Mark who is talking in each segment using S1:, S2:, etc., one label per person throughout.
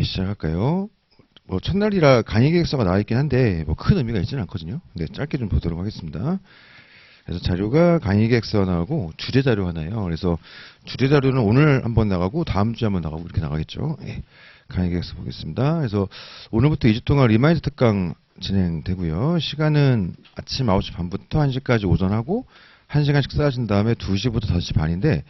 S1: 시작할까요? 뭐 첫날이라 강의 계획서가 나와 있긴 한데 뭐 큰 의미가 있지는 않거든요. 근데 짧게 좀 보도록 하겠습니다. 그래서 자료가 강의 계획서 나오고 주제 자료 하나예요. 그래서 주제 자료는 오늘 한번 나가고 다음 주에 한번 나가고 이렇게 나가겠죠. 예, 강의 계획서 보겠습니다. 그래서 오늘부터 2주 동안 리마인드 특강 진행되고요. 시간은 아침 9시 반부터 1시까지 오전하고 1시간 식사하신 다음에 2시부터 5시 반인데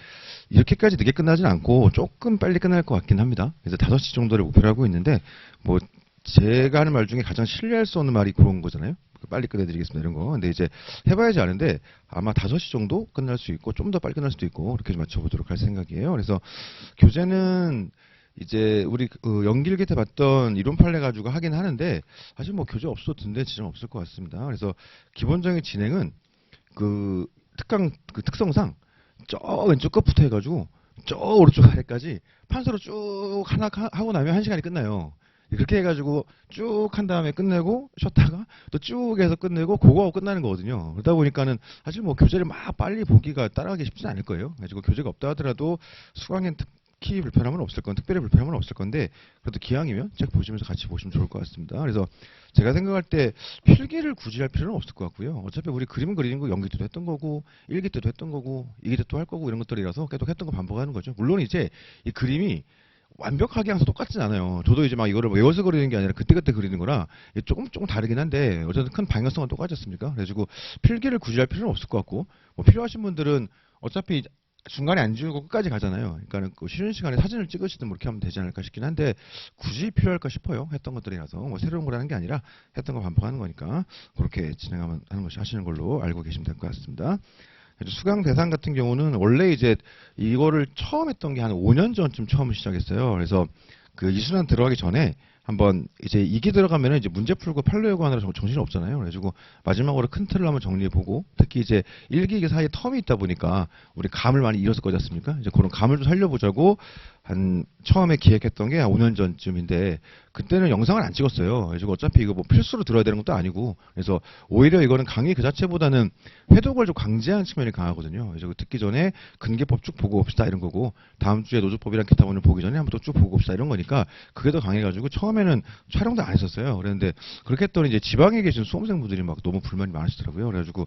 S1: 이렇게까지 늦게 끝나진 않고 조금 빨리 끝날 것 같긴 합니다. 그래서 5시 정도를 목표로 하고 있는데 뭐 제가 하는 말 중에 가장 신뢰할 수 없는 말이 그런 거잖아요. 빨리 끝내드리겠습니다 이런 거. 근데 이제 해봐야지 아는데 아마 5시 정도 끝날 수 있고 좀 더 빨리 끝날 수도 있고 그렇게 좀 맞춰보도록 할 생각이에요. 그래서 교재는 이제 우리 연기일기 때 봤던 이론 판례 가지고 하긴 하는데 사실 뭐 교재 없어도 된데 지장 없을 것 같습니다. 그래서 기본적인 진행은 그 특강 그 특성상 저 왼쪽 끝부터 해가지고 저 오른쪽 아래까지 판서로 쭉 하나 하고 나면 1시간이 끝나요. 그렇게 해가지고 쭉 한 다음에 끝내고 쉬었다가 또 쭉 해서 끝내고 그거 하고 끝나는 거거든요. 그러다 보니까는 사실 뭐 교재를 막 빨리 보기가 따라가기 쉽지 않을 거예요. 그래서 교재가 없다 하더라도 수강엔 특히 불편함은 없을 건, 특별히 불편함은 없을 건데 그래도 기왕이면 책 보시면서 같이 보시면 좋을 것 같습니다. 그래서 제가 생각할 때 필기를 굳이 할 필요는 없을 것 같고요. 어차피 우리 그림 그리는 거 연기 때도 했던 거고, 일기 때도 했던 거고, 이기 때도 할 거고 이런 것들이라서 계속 했던 거 반복하는 거죠. 물론 이제 이 그림이 완벽하게 항상 똑같진 않아요. 저도 이제 막 이거를 외워서 그리는 게 아니라 그때그때 그리는 거라 조금 다르긴 한데 어쨌든 큰 방향성은 똑같지 않습니까? 그래가지고 필기를 굳이 할 필요는 없을 것 같고 뭐 필요하신 분들은 어차피 중간에 안 지우고 끝까지 가잖아요. 그러니까 그 쉬는 시간에 사진을 찍으시든 뭐 이렇게 하면 되지 않을까 싶긴 한데 굳이 필요할까 싶어요. 했던 것들이라서 뭐 새로운 걸 하는 게 아니라 했던 거 반복하는 거니까 그렇게 진행하는 것이 하시는 걸로 알고 계시면 될 것 같습니다. 수강 대상 같은 경우는 원래 이제 이거를 처음 했던 게 한 5년 전쯤 처음 시작했어요. 그래서 그 이순환 들어가기 전에 한번 이제 2기 들어가면은 이제 문제 풀고 판로요구 하느라 정신이 없잖아요. 그래가지고 마지막으로 큰 틀을 한번 정리해보고 특히 이제 1기, 2기 사이에 텀이 있다 보니까 우리 감을 많이 잃었을 거지 않습니까? 이제 그런 감을 좀 살려보자고 한 처음에 기획했던 게 한 5년 전쯤인데 그때는 영상을 안 찍었어요. 그래서 어차피 이거 뭐 필수로 들어야 되는 것도 아니고 그래서 오히려 이거는 강의 그 자체보다는 회독을 좀 강제하는 측면이 강하거든요. 그래서 듣기 전에 근계법 쭉 보고 봅시다 이런 거고 다음 주에 노조법이랑 기타 본을 보기 전에 한번 또 쭉 보고 봅시다 이런 거니까 그게 더 강해가지고 처음에는 촬영도 안 했었어요. 그랬는데 그렇게 했더니 이제 지방에 계신 수험생분들이 막 너무 불만이 많으시더라고요. 그래가지고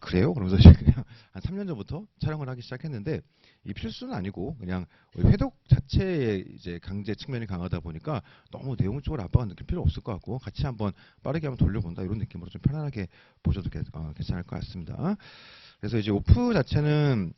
S1: 그래요? 그러면서 이제 그냥 한 3년 전부터 촬영을 하기 시작했는데 이 필수는 아니고 그냥 회독 자체에 이제 강제 측면이 강하다 보니까 너무 내용 쪽으로 압박은 느낄 필요 없을 것 같고 같이 한번 빠르게 한번 돌려본다 이런 느낌으로 좀 편안하게 보셔도 괜찮을 것 같습니다. 그래서 이제 오프 자체는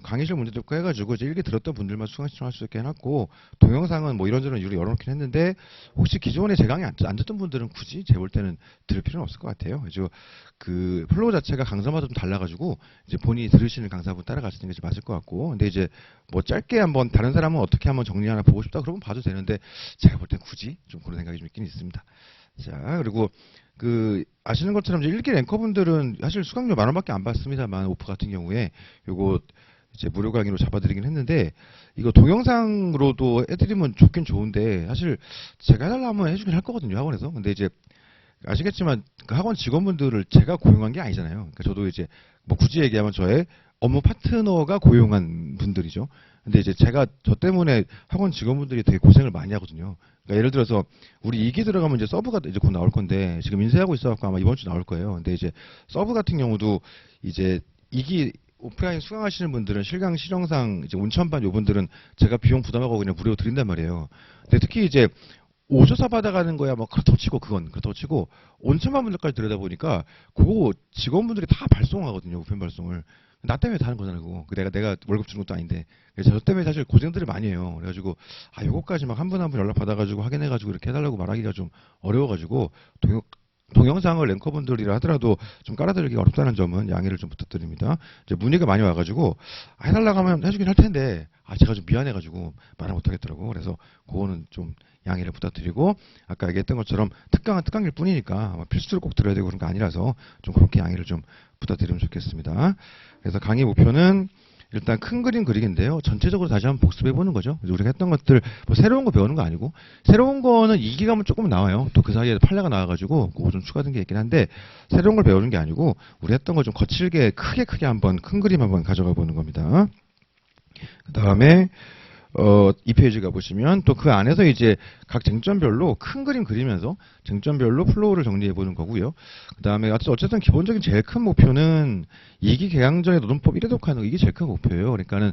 S1: 강의실 문제 듣고 해가지고 이제 일기 들었던 분들만 수강 신청할 수 있게 해놨고 동영상은 뭐 이런저런 이유로 열어놓긴 했는데 혹시 기존에 제 강의 안 듣던 분들은 굳이 제 볼 때는 들을 필요는 없을 것 같아요. 그래서 그 플로우 자체가 강사마다 좀 달라가지고 이제 본인이 들으시는 강사분 따라가시는 게 맞을 것 같고 근데 이제 뭐 짧게 한번 다른 사람은 어떻게 한번 정리 하나 보고 싶다 그러면 봐도 되는데 제가 볼 땐 굳이 좀 그런 생각이 좀 있긴 있습니다. 자 그리고 그 아시는 것처럼 이제 1기 랭커분들은 사실 수강료 10,000원밖에 안 받습니다만 오프 같은 경우에 요거 이제 무료 강의로 잡아드리긴 했는데 이거 동영상으로도 해드리면 좋긴 좋은데 사실 제가 해달라면 해주긴 할 거거든요 학원에서. 근데 이제 아시겠지만 그 학원 직원분들을 제가 고용한 게 아니잖아요. 그러니까 저도 이제 뭐 굳이 얘기하면 저의 업무 파트너가 고용한 분들이죠. 근데 이제 제가 저 때문에 학원 직원분들이 되게 고생을 많이 하거든요. 그러니까 예를 들어서 우리 2기 들어가면 이제 서브가 이제 곧 나올 건데 지금 인쇄하고 있어갖고 아마 이번 주 나올 거예요. 근데 이제 서브 같은 경우도 이제 2기 오프라인 수강하시는 분들은 실강 실영상 이제 온천반 요분들은 제가 비용 부담하고 그냥 무료로 드린단 말이에요. 근데 특히 이제 오조사 받아가는 거야 뭐 그렇다고 치고 그렇다고 치고 온천반 분들까지 들여다 보니까 그거 직원분들이 다 발송하거든요. 우편 발송을. 나 때문에 다 하는 거잖아요. 그거. 내가 월급 주는 것도 아닌데. 그래서 저 때문에 사실 고생들을 많이 해요. 그래가지고 요거까지 막 한 분 한 분 연락 받아가지고 확인해가지고 이렇게 해달라고 말하기가 좀 어려워가지고 동영상을 랭커분들이라 하더라도 좀 깔아드리기가 어렵다는 점은 양해를 좀 부탁드립니다. 이제 문의가 많이 와가지고 해달라고 하면 해주긴 할 텐데 제가 좀 미안해가지고 말을 못하겠더라고. 그래서 그거는 좀 양해를 부탁드리고 아까 얘기했던 것처럼 특강은 특강일 뿐이니까 필수로 꼭 들어야 되고 그런 거 아니라서 좀 그렇게 양해를 좀 부탁드리면 좋겠습니다. 그래서 강의 목표는 일단 큰 그림 그리기인데요. 전체적으로 다시 한번 복습해보는 거죠. 우리가 했던 것들 뭐 새로운 거 배우는 거 아니고 새로운 거는 2기 가면 조금 나와요. 또 그 사이에 판례가 나와가지고 그거 좀 추가된 게 있긴 한데 새로운 걸 배우는 게 아니고 우리 했던 거 좀 거칠게 크게 한번 큰 그림 한번 가져가 보는 겁니다. 그 다음에 이 페이지 가보시면 또 그 안에서 이제 각 쟁점별로 큰 그림 그리면서 쟁점별로 플로우를 정리해 보는 거고요. 그 다음에 어쨌든 기본적인 제일 큰 목표는 이기 개강 전에 노동법 1회 독하는 거, 이게 제일 큰 목표예요. 그러니까는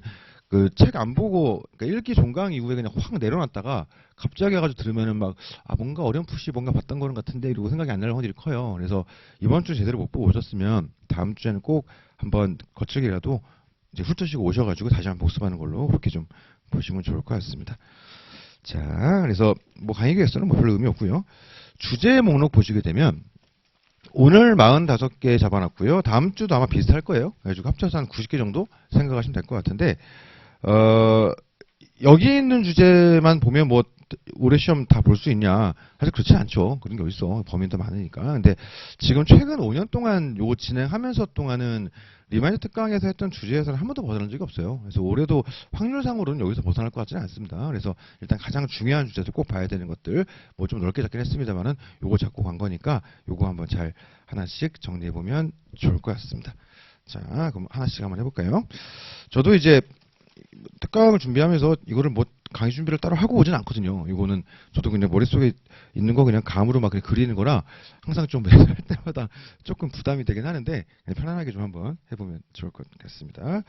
S1: 그 책 안 보고, 그러니까 1기 종강 이후에 그냥 확 내려놨다가 갑자기 와가지고 들으면은 막, 아, 뭔가 어렴풋이 뭔가 봤던 거는 같은데 이러고 생각이 안 나는 확률이 커요. 그래서 이번 주 제대로 못 보고 오셨으면 다음 주에는 꼭 한번 거칠게라도 이제 훑으시고 오셔가지고 다시 한번 복습하는 걸로 그렇게 좀 보시면 좋을 것 같습니다. 자, 그래서 뭐 강의 계획서는 뭐 별로 의미 없고요. 주제 목록 보시게 되면 오늘 45개 잡아놨고요. 다음 주도 아마 비슷할 거예요. 그래가지고 합쳐서 한 90개 정도 생각하시면 될 것 같은데, 여기 있는 주제만 보면 뭐 올해 시험 다 볼 수 있냐? 사실 그렇지 않죠. 그런 게 어딨어. 범위도 많으니까. 근데 지금 최근 5년 동안 요 진행하면서 동안은 리마인드 특강에서 했던 주제에서는 한 번도 벗어난 적이 없어요. 그래서 올해도 확률상으로는 여기서 벗어날 것 같지는 않습니다. 그래서 일단 가장 중요한 주제에서 꼭 봐야 되는 것들 뭐 좀 넓게 잡긴 했습니다만은 요거 잡고 간 거니까 요거 한번 잘 하나씩 정리해 보면 좋을 것 같습니다. 자, 그럼 하나씩 한번 해볼까요? 저도 이제 특강을 준비하면서 이거를 뭐 강의 준비를 따로 하고 오진 않거든요. 이거는 저도 그냥 머릿속에 있는 거 그냥 감으로 막 그냥 그리는 거라 항상 좀 매달 할 때마다 조금 부담이 되긴 하는데 그냥 편안하게 좀 한번 해보면 좋을 것 같습니다.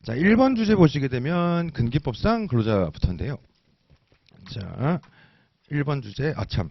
S1: 자, 1번 주제 보시게 되면 근기법상 근로자부터인데요. 자, 1번 주제, 참.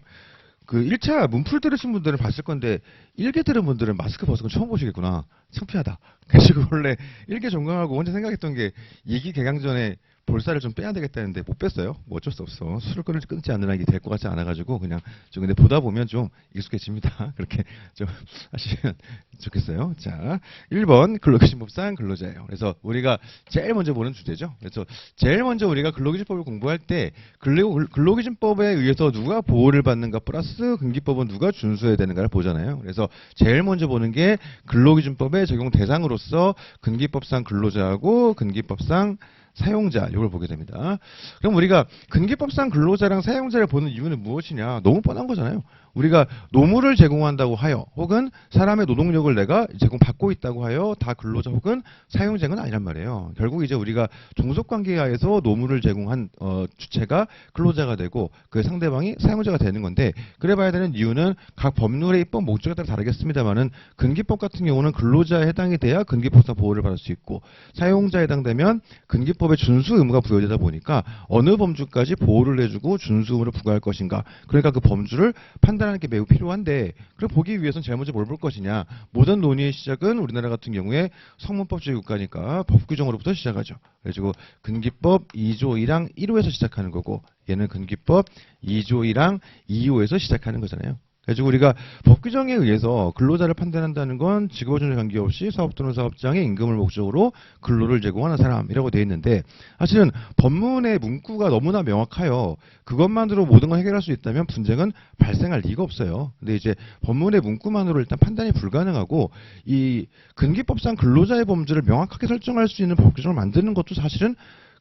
S1: 그 1차 문풀 들으신 분들은 봤을 건데 1개 들은 분들은 마스크 벗은 건 처음 보시겠구나. 창피하다. 그래서 원래 1개 종강하고 혼자 생각했던 게 2기 개강 전에 볼살을 좀 빼야 되겠다는데 못 뺐어요. 뭐 어쩔 수 없어. 술을 끊지 않는 게 될 것 같지 않아가지고 그냥 좀 근데 보다 보면 좀 익숙해집니다. 그렇게 좀 하시면 좋겠어요. 자, 1번 근로기준법상 근로자예요. 그래서 우리가 제일 먼저 보는 주제죠. 그래서 제일 먼저 우리가 근로기준법을 공부할 때 근로기준법에 의해서 누가 보호를 받는가 플러스 근기법은 누가 준수해야 되는가를 보잖아요. 그래서 제일 먼저 보는 게 근로기준법의 적용 대상으로서 근기법상 근로자하고 근기법상 사용자 이걸 보게 됩니다. 그럼 우리가 근기법상 근로자랑 사용자를 보는 이유는 무엇이냐? 너무 뻔한 거잖아요. 우리가 노무를 제공한다고 하여 혹은 사람의 노동력을 내가 제공받고 있다고 하여 다 근로자 혹은 사용자는 아니란 말이에요. 결국 이제 우리가 종속관계하에서 노무를 제공한 주체가 근로자가 되고 그 상대방이 사용자가 되는 건데 그래 봐야 되는 이유는 각 법률의 입법 목적에 따라 다르겠습니다만은 근기법 같은 경우는 근로자에 해당이 돼야 근기법상 보호를 받을 수 있고 사용자에 해당되면 근기법의 준수 의무가 부여되다 보니까 어느 범주까지 보호를 해주고 준수 의무를 부과할 것인가 그러니까 그 범주를 판단하는 게 매우 필요한데 그걸 보기 위해서는 제일 먼저 뭘 볼 것이냐 모든 논의의 시작은 우리나라 같은 경우에 성문법주의 국가니까 법 규정으로부터 시작하죠. 그래가지고 근기법 2조 1항 1호에서 시작하는 거고 얘는 근기법 2조 1항 2호에서 시작하는 거잖아요. 그래서 우리가 법 규정에 의해서 근로자를 판단한다는 건 직업존재 관계없이 사업 또는 사업장의 임금을 목적으로 근로를 제공하는 사람이라고 되어 있는데 사실은 법문의 문구가 너무나 명확하여 그것만으로 모든 걸 해결할 수 있다면 분쟁은 발생할 리가 없어요. 근데 이제 법문의 문구만으로 일단 판단이 불가능하고 이 근기법상 근로자의 범주를 명확하게 설정할 수 있는 법 규정을 만드는 것도 사실은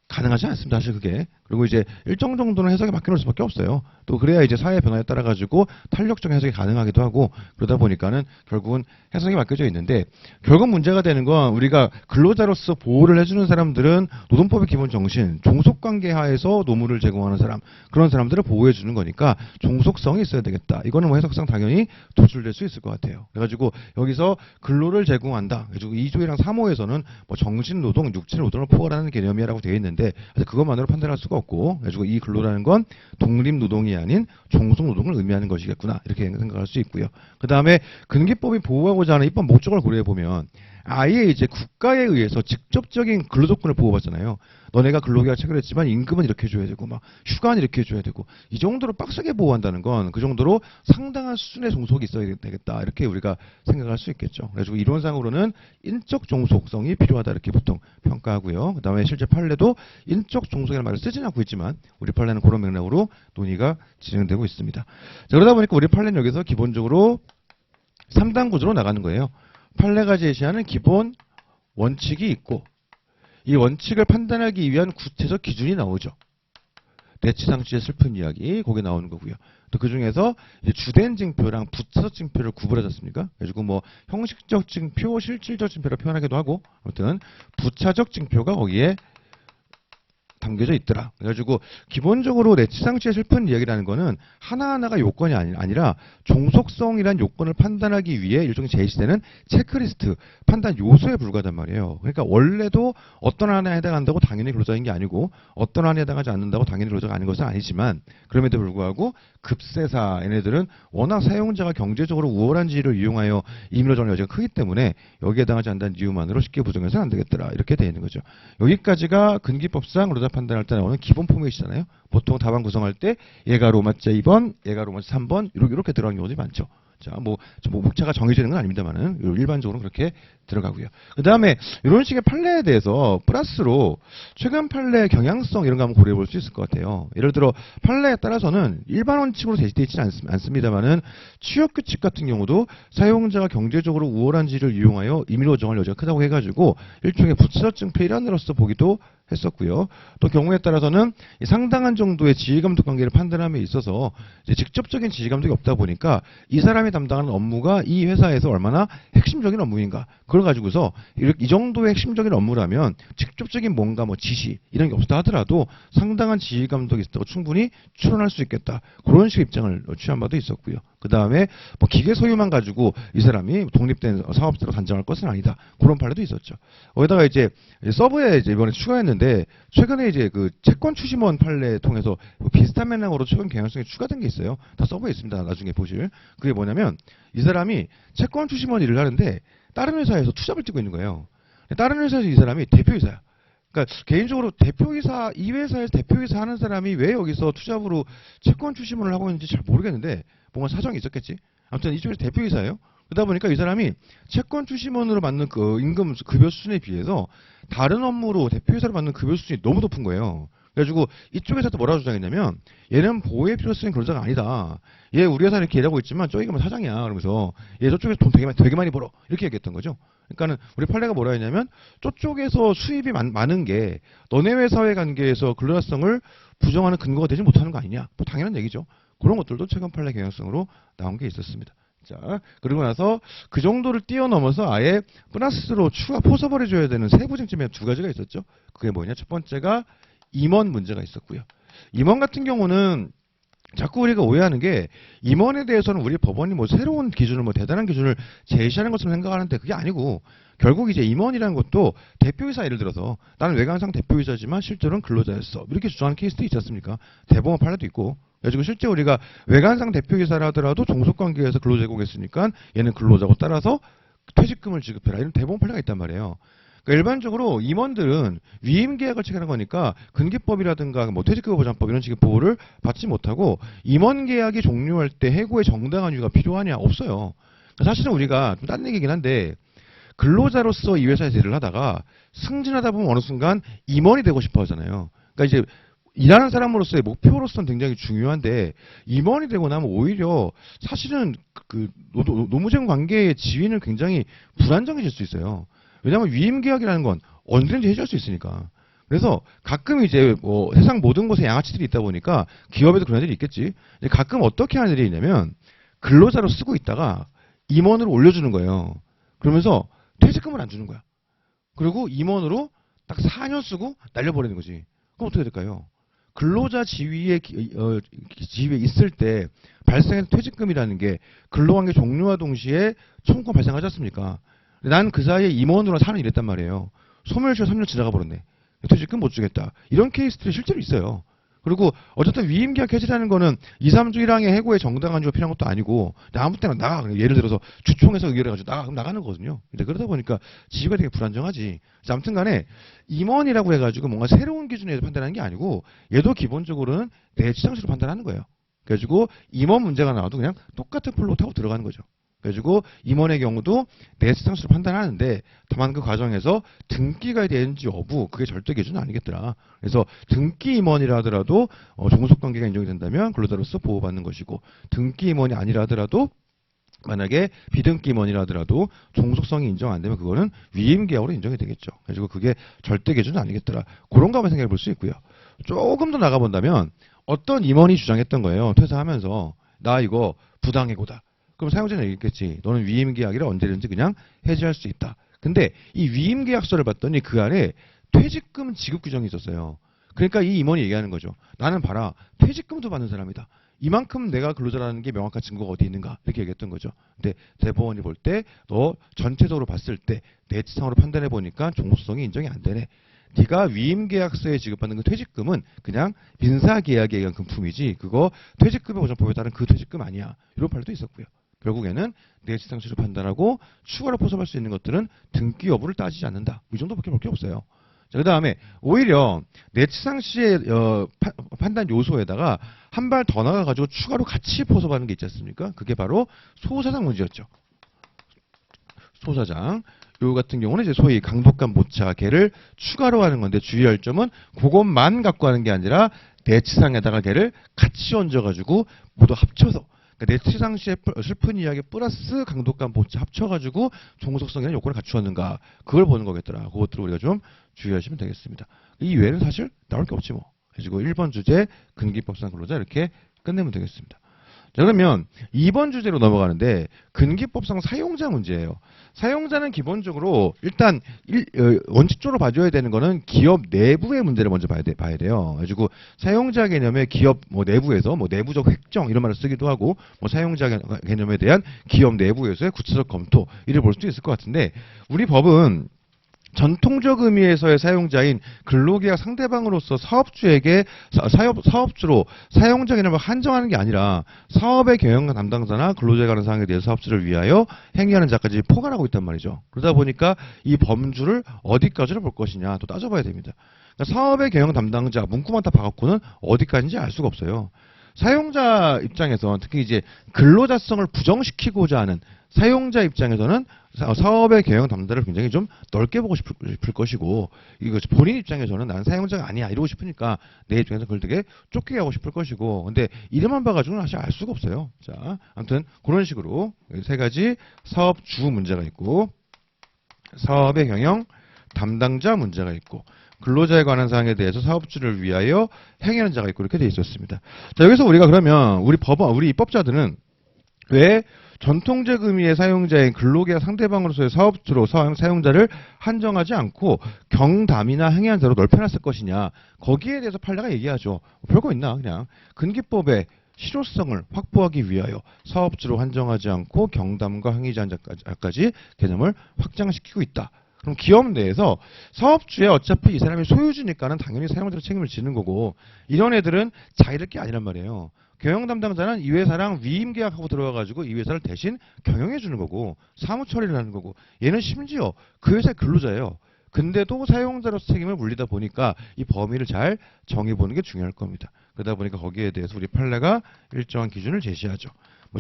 S1: 가능하지 않습니다. 사실 그게. 그리고 이제 일정 정도는 해석이 바뀌는 수밖에 없어요. 또 그래야 이제 사회 변화에 따라 가지고 탄력적 해석이 가능하기도 하고 그러다 보니까는 결국은 해석이 바뀌어져 있는데 결국 문제가 되는 건 우리가 근로자로서 보호를 해주는 사람들은 노동법의 기본 정신, 종속관계 하에서 노무를 제공하는 사람 그런 사람들을 보호해 주는 거니까 종속성이 있어야 되겠다. 이거는 뭐 해석상 당연히 도출될 수 있을 것 같아요. 그래가지고 여기서 근로를 제공한다. 그래가지고 2조이랑 3호에서는 뭐 정신노동, 육체노동을 포괄하는 개념이라고 되어 있는데 그것만으로 판단할 수가 없고 그래가지고 이 근로라는 건 독립노동이 아닌 종속노동을 의미하는 것이겠구나 이렇게 생각할 수 있고요. 그 다음에 근기법이 보호하고자 하는 입법 목적을 고려해 보면 아예 이제 국가에 의해서 직접적인 근로조건을 보호받잖아요. 너네가 근로계약 체결했지만 임금은 이렇게 해줘야 되고 막 휴가는 이렇게 해줘야 되고 이 정도로 빡세게 보호한다는 건 그 정도로 상당한 수준의 종속이 있어야 되겠다 이렇게 우리가 생각할 수 있겠죠. 그래서 이론상으로는 인적 종속성이 필요하다 이렇게 보통 평가하고요. 그 다음에 실제 판례도 인적 종속이라는 말을 쓰지는 않고 있지만 우리 판례는 그런 맥락으로 논의가 진행되고 있습니다. 자, 그러다 보니까 우리 판례는 여기서 기본적으로 3단 구조로 나가는 거예요. 판례가 제시하는 기본 원칙이 있고 이 원칙을 판단하기 위한 구체적 기준이 나오죠. 대치상치의 슬픈 이야기 거기 나오는 거고요. 또 그중에서 주된 징표랑 부차적 징표를 구분하지 않습니까? 그래가지고 뭐 형식적 징표, 실질적 징표를 표현하기도 하고 아무튼 부차적 징표가 거기에 담겨져 있더라. 그래가지고 기본적으로 뇌치상실의 슬픈 이야기라는 거는 하나하나가 요건이 아니라 종속성이란 요건을 판단하기 위해 일종의 제시되는 체크리스트, 판단 요소에 불과하단 말이에요. 그러니까 원래도 어떤 하나에 해당한다고 당연히 근로자인 게 아니고 어떤 하나에 해당하지 않는다고 당연히 근로자가 아닌 것은 아니지만 그럼에도 불구하고 급세사 얘네들은 워낙 사용자가 경제적으로 우월한 지위를 이용하여 임의로 정할 여지가 크기 때문에 여기에 해당하지 않는 이유만으로 쉽게 부정해서는 안 되겠더라. 이렇게 되어 있는 거죠. 여기까지가 근기법상 근로자 판단할 때 나오는 기본 포맷이잖아요. 보통 답안 구성할 때 얘가 로마자 2번, 얘가 로마자 3번 이렇게 들어가는 경우들이 많죠. 자, 뭐 목차가 정해져 있는 건 아닙니다만은 일반적으로 그렇게 들어가고요. 그 다음에 이런 식의 판례에 대해서 플러스로 최근 판례 경향성 이런 거 한번 고려해 볼 수 있을 것 같아요. 예를 들어 판례에 따라서는 일반 원칙으로 제시되어 있지는 않습니다만은 취업 규칙 같은 경우도 사용자가 경제적으로 우월한 지위를 이용하여 임의로 정할 여지가 크다고 해가지고 일종의 부처증표 일환으로서 보기도 했었고요. 또 경우에 따라서는 상당한 정도의 지휘감독 관계를 판단함에 있어서 이제 직접적인 지휘감독이 없다 보니까 이 사람이 담당하는 업무가 이 회사에서 얼마나 핵심적인 업무인가 그걸 가지고서 이 정도의 핵심적인 업무라면 직접적인 뭔가 뭐 지시 이런 게 없다 하더라도 상당한 지휘감독이 있다고 충분히 추론할 수 있겠다. 그런 식의 입장을 취한 바도 있었고요. 그 다음에 뭐 기계 소유만 가지고 이 사람이 독립된 사업자로 단정할 것은 아니다. 그런 판례도 있었죠. 거기다가 이제 서브에 이제 이번에 추가했는데 최근에 이제 그 채권 추심원 판례 통해서 비슷한 맥락으로 최근 경향성이 추가된 게 있어요. 다 서브에 있습니다. 나중에 보실. 그게 뭐냐면 이 사람이 채권 추심원 일을 하는데 다른 회사에서 투잡을 뛰고 있는 거예요. 다른 회사에서 이 사람이 대표이사야. 그러니까 개인적으로 대표이사 이 회사에서 대표이사 하는 사람이 왜 여기서 투잡으로 채권 추심원을 하고 있는지 잘 모르겠는데 뭔가 사정이 있었겠지. 아무튼 이쪽에서 대표이사예요. 그러다 보니까 이 사람이 채권 추심원으로 받는 그 임금 급여 수준에 비해서 다른 업무로 대표이사로 받는 급여 수준이 너무 높은 거예요. 그래가지고 이쪽에서도 뭐라고 주장했냐면 얘는 보호의 필요성이 근로자가 아니다. 얘 우리 회사 이렇게 일하고 있지만 저기가 뭐 사장이야. 그러면서 얘 저쪽에서 돈 되게 많이 벌어. 이렇게 얘기했던 거죠. 그러니까는 우리 판례가 뭐라 했냐면 저쪽에서 수입이 많은 게 너네 회사의 관계에서 근로자성을 부정하는 근거가 되지 못하는 거 아니냐. 뭐 당연한 얘기죠. 그런 것들도 최근 판례 경향성으로 나온 게 있었습니다. 자, 그리고 나서 그 정도를 뛰어넘어서 아예 플러스로 추가 포섭을 해줘야 되는 세부 쟁점이 두 가지가 있었죠. 그게 뭐냐? 첫 번째가 임원 문제가 있었고요. 임원 같은 경우는 자꾸 우리가 오해하는 게 임원에 대해서는 우리 법원이 뭐 새로운 기준을 뭐 대단한 기준을 제시하는 것처럼 생각하는데 그게 아니고 결국 이제 임원이라는 것도 대표이사 예를 들어서 나는 외관상 대표이사지만 실제로는 근로자였어. 이렇게 주장하는 케이스도 있지 않습니까? 대법원 판례도 있고. 그래가지고 실제 우리가 외관상 대표이사라 하더라도 종속관계에서 근로 제공했으니까 얘는 근로자고 따라서 퇴직금을 지급해라. 이런 대법원 판례가 있단 말이에요. 그러니까 일반적으로 임원들은 위임 계약을 체결한 거니까 근기법이라든가 뭐 퇴직급여 보장법 이런 식의 보호를 받지 못하고 임원 계약이 종료할 때 해고의 정당한 이유가 필요하냐? 없어요. 사실은 우리가 좀 딴 얘기긴 한데 근로자로서 이 회사에서 일을 하다가 승진하다 보면 어느 순간 임원이 되고 싶어 하잖아요. 그러니까 이제 일하는 사람으로서의 목표로서는 굉장히 중요한데 임원이 되고 나면 오히려 사실은 그 노무쟁 관계의 지위는 굉장히 불안정해질 수 있어요. 왜냐하면 위임 계약이라는 건 언제든지 해줄 수 있으니까. 그래서 가끔 이제 뭐 세상 모든 곳에 양아치들이 있다 보니까 기업에도 그런 애들이 있겠지. 가끔 어떻게 하는 일이 있냐면 근로자로 쓰고 있다가 임원으로 올려주는 거예요. 그러면서 퇴직금을 안 주는 거야. 그리고 임원으로 딱 4년 쓰고 날려버리는 거지. 그럼 어떻게 될까요? 근로자 지위에 있을 때 발생한 퇴직금이라는 게 근로관계 종료와 동시에 청구가 발생하지 않습니까? 난 그 사이에 임원으로 4년 일했단 말이에요. 소멸시효 3년 지나가 버렸네. 퇴직금 못 주겠다. 이런 케이스들이 실제로 있어요. 그리고 어쨌든 위임계약 해지라는 거는 2, 3주 1항의 해고의 정당한 이유가 필요한 것도 아니고 아무 때나 나가. 예를 들어서 주총에서 의결해가지고 그럼 나가는 거거든요. 근데 그러다 보니까 지위가 되게 불안정하지. 아무튼 간에 임원이라고 해가지고 뭔가 새로운 기준에서 판단하는 게 아니고 얘도 기본적으로는 내치상실로 판단하는 거예요. 그래가지고 임원 문제가 나와도 그냥 똑같은 플로 타고 들어가는 거죠. 그래가지고 임원의 경우도 내치상실로 판단하는데 다만 그 과정에서 등기가 되는지 여부 그게 절대 기준은 아니겠더라. 그래서 등기 임원이라 하더라도 종속관계가 인정이 된다면 근로자로서 보호받는 것이고 등기 임원이 아니라 하더라도 만약에 비등기 임원이라 하더라도 종속성이 인정 안 되면 그거는 위임계약으로 인정이 되겠죠. 그래서 그게 절대 기준은 아니겠더라. 그런 거 한번 생각해 볼 수 있고요. 조금 더 나가본다면 어떤 임원이 주장했던 거예요. 퇴사하면서 나 이거 부당해고다. 그럼 사용자는 얘기했겠지. 너는 위임계약이라 언제든지 그냥 해지할 수 있다. 근데 이 위임계약서를 봤더니 그 안에 퇴직금 지급 규정이 있었어요. 그러니까 이 임원이 얘기하는 거죠. 나는 봐라, 퇴직금도 받는 사람이다. 이만큼 내가 근로자라는 게 명확한 증거가 어디 있는가 이렇게 얘기했던 거죠. 근데 대법원이 볼 때 너 전체적으로 봤을 때 내치상으로 판단해 보니까 종속성이 인정이 안 되네. 네가 위임계약서에 지급받는 그 퇴직금은 그냥 민사계약에 의한 금품이지 그거 퇴직급여보장법에 따른 그 퇴직금 아니야. 이런 판례도 있었고요. 결국에는 내치상실을 판단하고 추가로 포섭할 수 있는 것들은 등기 여부를 따지지 않는다. 이 정도밖에 볼 게 없어요. 그 다음에 오히려 내치상시의 판단 요소에다가 한 발 더 나가가지고 추가로 같이 포섭하는 게 있지 않습니까? 그게 바로 소사장 문제였죠. 소사장. 요 같은 경우는 이제 소위 강독감 모차 걔를 추가로 하는 건데 주의할 점은 그것만 갖고 하는 게 아니라 내치상에다가 걔를 같이 얹어가지고 모두 합쳐서 그러니까 내치상시의 슬픈 이야기 플러스 강독감 모차 합쳐가지고 종속성이라는 요건을 갖추었는가 그걸 보는 거겠더라. 그것들을 우리가 좀 주의하시면 되겠습니다. 이 외에는 사실 나올 게 없지 뭐. 그래가지고 1번 주제 근기법상 근로자 이렇게 끝내면 되겠습니다. 자, 그러면 2번 주제로 넘어가는데 근기법상 사용자 문제예요. 사용자는 기본적으로 일단 원칙적으로 봐줘야 되는 거는 기업 내부의 문제를 먼저 봐야 돼요. 그래가지고 사용자 개념의 기업 내부에서 내부적 획정 이런 말을 쓰기도 하고 사용자 개념에 대한 기업 내부에서의 구체적 검토 이를 볼 수도 있을 것 같은데 우리 법은 전통적 의미에서의 사용자인 근로계약 상대방으로서 사업주에게 사업주로 사용자 개념을 한정하는 게 아니라 사업의 경영 담당자나 근로자에 관한 사항에 대해서 사업주를 위하여 행위하는 자까지 포괄하고 있단 말이죠. 그러다 보니까 이 범주를 어디까지로 볼 것이냐 또 따져봐야 됩니다. 그러니까 사업의 경영 담당자 문구만 다 봐갖고는 어디까지인지 알 수가 없어요. 사용자 입장에서 특히 이제 근로자성을 부정시키고자 하는 사용자 입장에서는 사업의 경영 담당자를 굉장히 좀 넓게 보고 싶을 것이고 이거 본인 입장에서는 난 사용자가 아니야 이러고 싶으니까 내 입장에서 그걸 되게 쫓게 하고 싶을 것이고 근데 이름만 봐가지고는 사실 알 수가 없어요. 자, 아무튼 그런 식으로 세 가지 사업주 문제가 있고 사업의 경영 담당자 문제가 있고 근로자에 관한 사항에 대해서 사업주를 위하여 행위하는 자가 있고 이렇게 돼 있었습니다. 자, 여기서 우리가 그러면 우리 입법자들은 왜 전통적 의미의 사용자인 근로계약 상대방으로서의 사업주로 사용자를 한정하지 않고 경담이나 행위한 자로 넓혀놨을 것이냐 거기에 대해서 판례가 얘기하죠. 별거 있나 그냥 근기법의 실효성을 확보하기 위하여 사업주로 한정하지 않고 경담과 행위자까지 개념을 확장시키고 있다. 그럼 기업 내에서 사업주에 어차피 이 사람이 소유주니까는 당연히 사용자로 책임을 지는 거고 이런 애들은 자기들 게 아니란 말이에요. 경영 담당자는 이 회사랑 위임 계약하고 들어와가지고 이 회사를 대신 경영해 주는 거고 사무 처리를 하는 거고 얘는 심지어 그 회사의 근로자예요. 근데도 사용자로서 책임을 물리다 보니까 이 범위를 잘 정해보는 게 중요할 겁니다. 그러다 보니까 거기에 대해서 우리 판례가 일정한 기준을 제시하죠.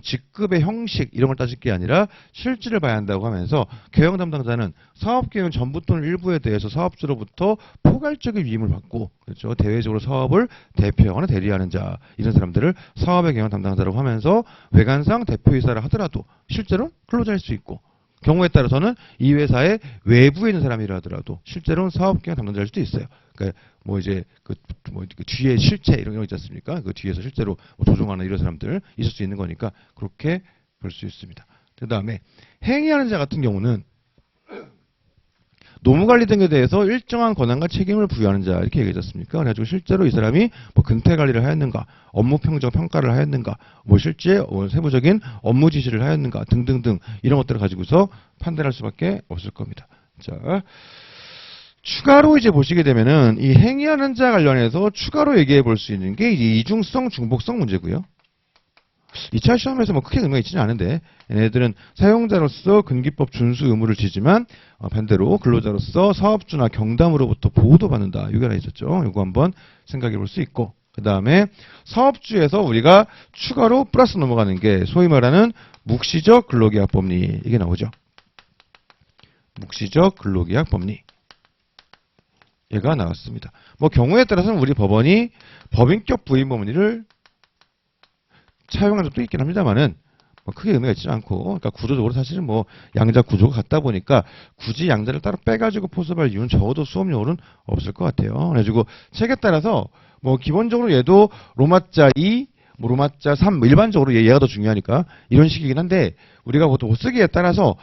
S1: 직급의 형식 이런 걸 따질 게 아니라 실질을 봐야 한다고 하면서 경영 담당자는 사업 경영 전부 또는 일부에 대해서 사업주로부터 포괄적인 위임을 받고 그렇죠. 대외적으로 사업을 대표하거나 대리하는 자 이런 사람들을 사업의 경영 담당자라고 하면서 외관상 대표이사를 하더라도 실제로는 근로자일 수 있고 경우에 따라서는 이 회사의 외부에 있는 사람이라 하더라도 실제로는 사업 경영 담당자일 수도 있어요. 그러니까 그 뒤에 실체 이런 거 있지 않습니까? 그 뒤에서 실제로 조종하는 이런 사람들 있을 수 있는 거니까 그렇게 볼 수 있습니다. 그 다음에 행위하는 자 같은 경우는 노무관리 등에 대해서 일정한 권한과 책임을 부여하는 자 이렇게 얘기했습니까? 그래가지고 실제로 이 사람이 근태 관리를 하였는가, 업무 평정 평가를 하였는가, 실제 세부적인 업무 지시를 하였는가 등등등 이런 것들을 가지고서 판단할 수밖에 없을 겁니다. 자. 추가로 이제 보시게 되면은 이 행위하는 자 관련해서 추가로 얘기해 볼 수 있는 게 이제 이중성, 중복성 문제고요. 2차 시험에서 크게 의미가 있지는 않은데 얘네들은 사용자로서 근기법 준수 의무를 지지만 반대로 근로자로서 사업주나 경담으로부터 보호도 받는다. 이게 하나 있었죠. 이거 한번 생각해 볼 수 있고 그 다음에 사업주에서 우리가 추가로 플러스 넘어가는 게 소위 말하는 묵시적 근로계약 법리 이게 나오죠. 묵시적 근로계약 법리 얘가 나왔습니다. 경우에 따라서는 우리 법원이 법인격 부인 법리를 차용한 적도 있긴 합니다만은 크게 의미가 있지 않고 그러니까 구조적으로 사실은 양자 구조가 같다 보니까 굳이 양자를 따로 빼가지고 포섭할 이유는 적어도 수업용으로는 없을 것 같아요. 그래가지고 책에 따라서 기본적으로 얘도 로마자 2 뭐 로마자 3, 뭐 일반적으로 얘가 더 중요하니까 이런 식이긴 한데 우리가 보통 쓰기에 따라서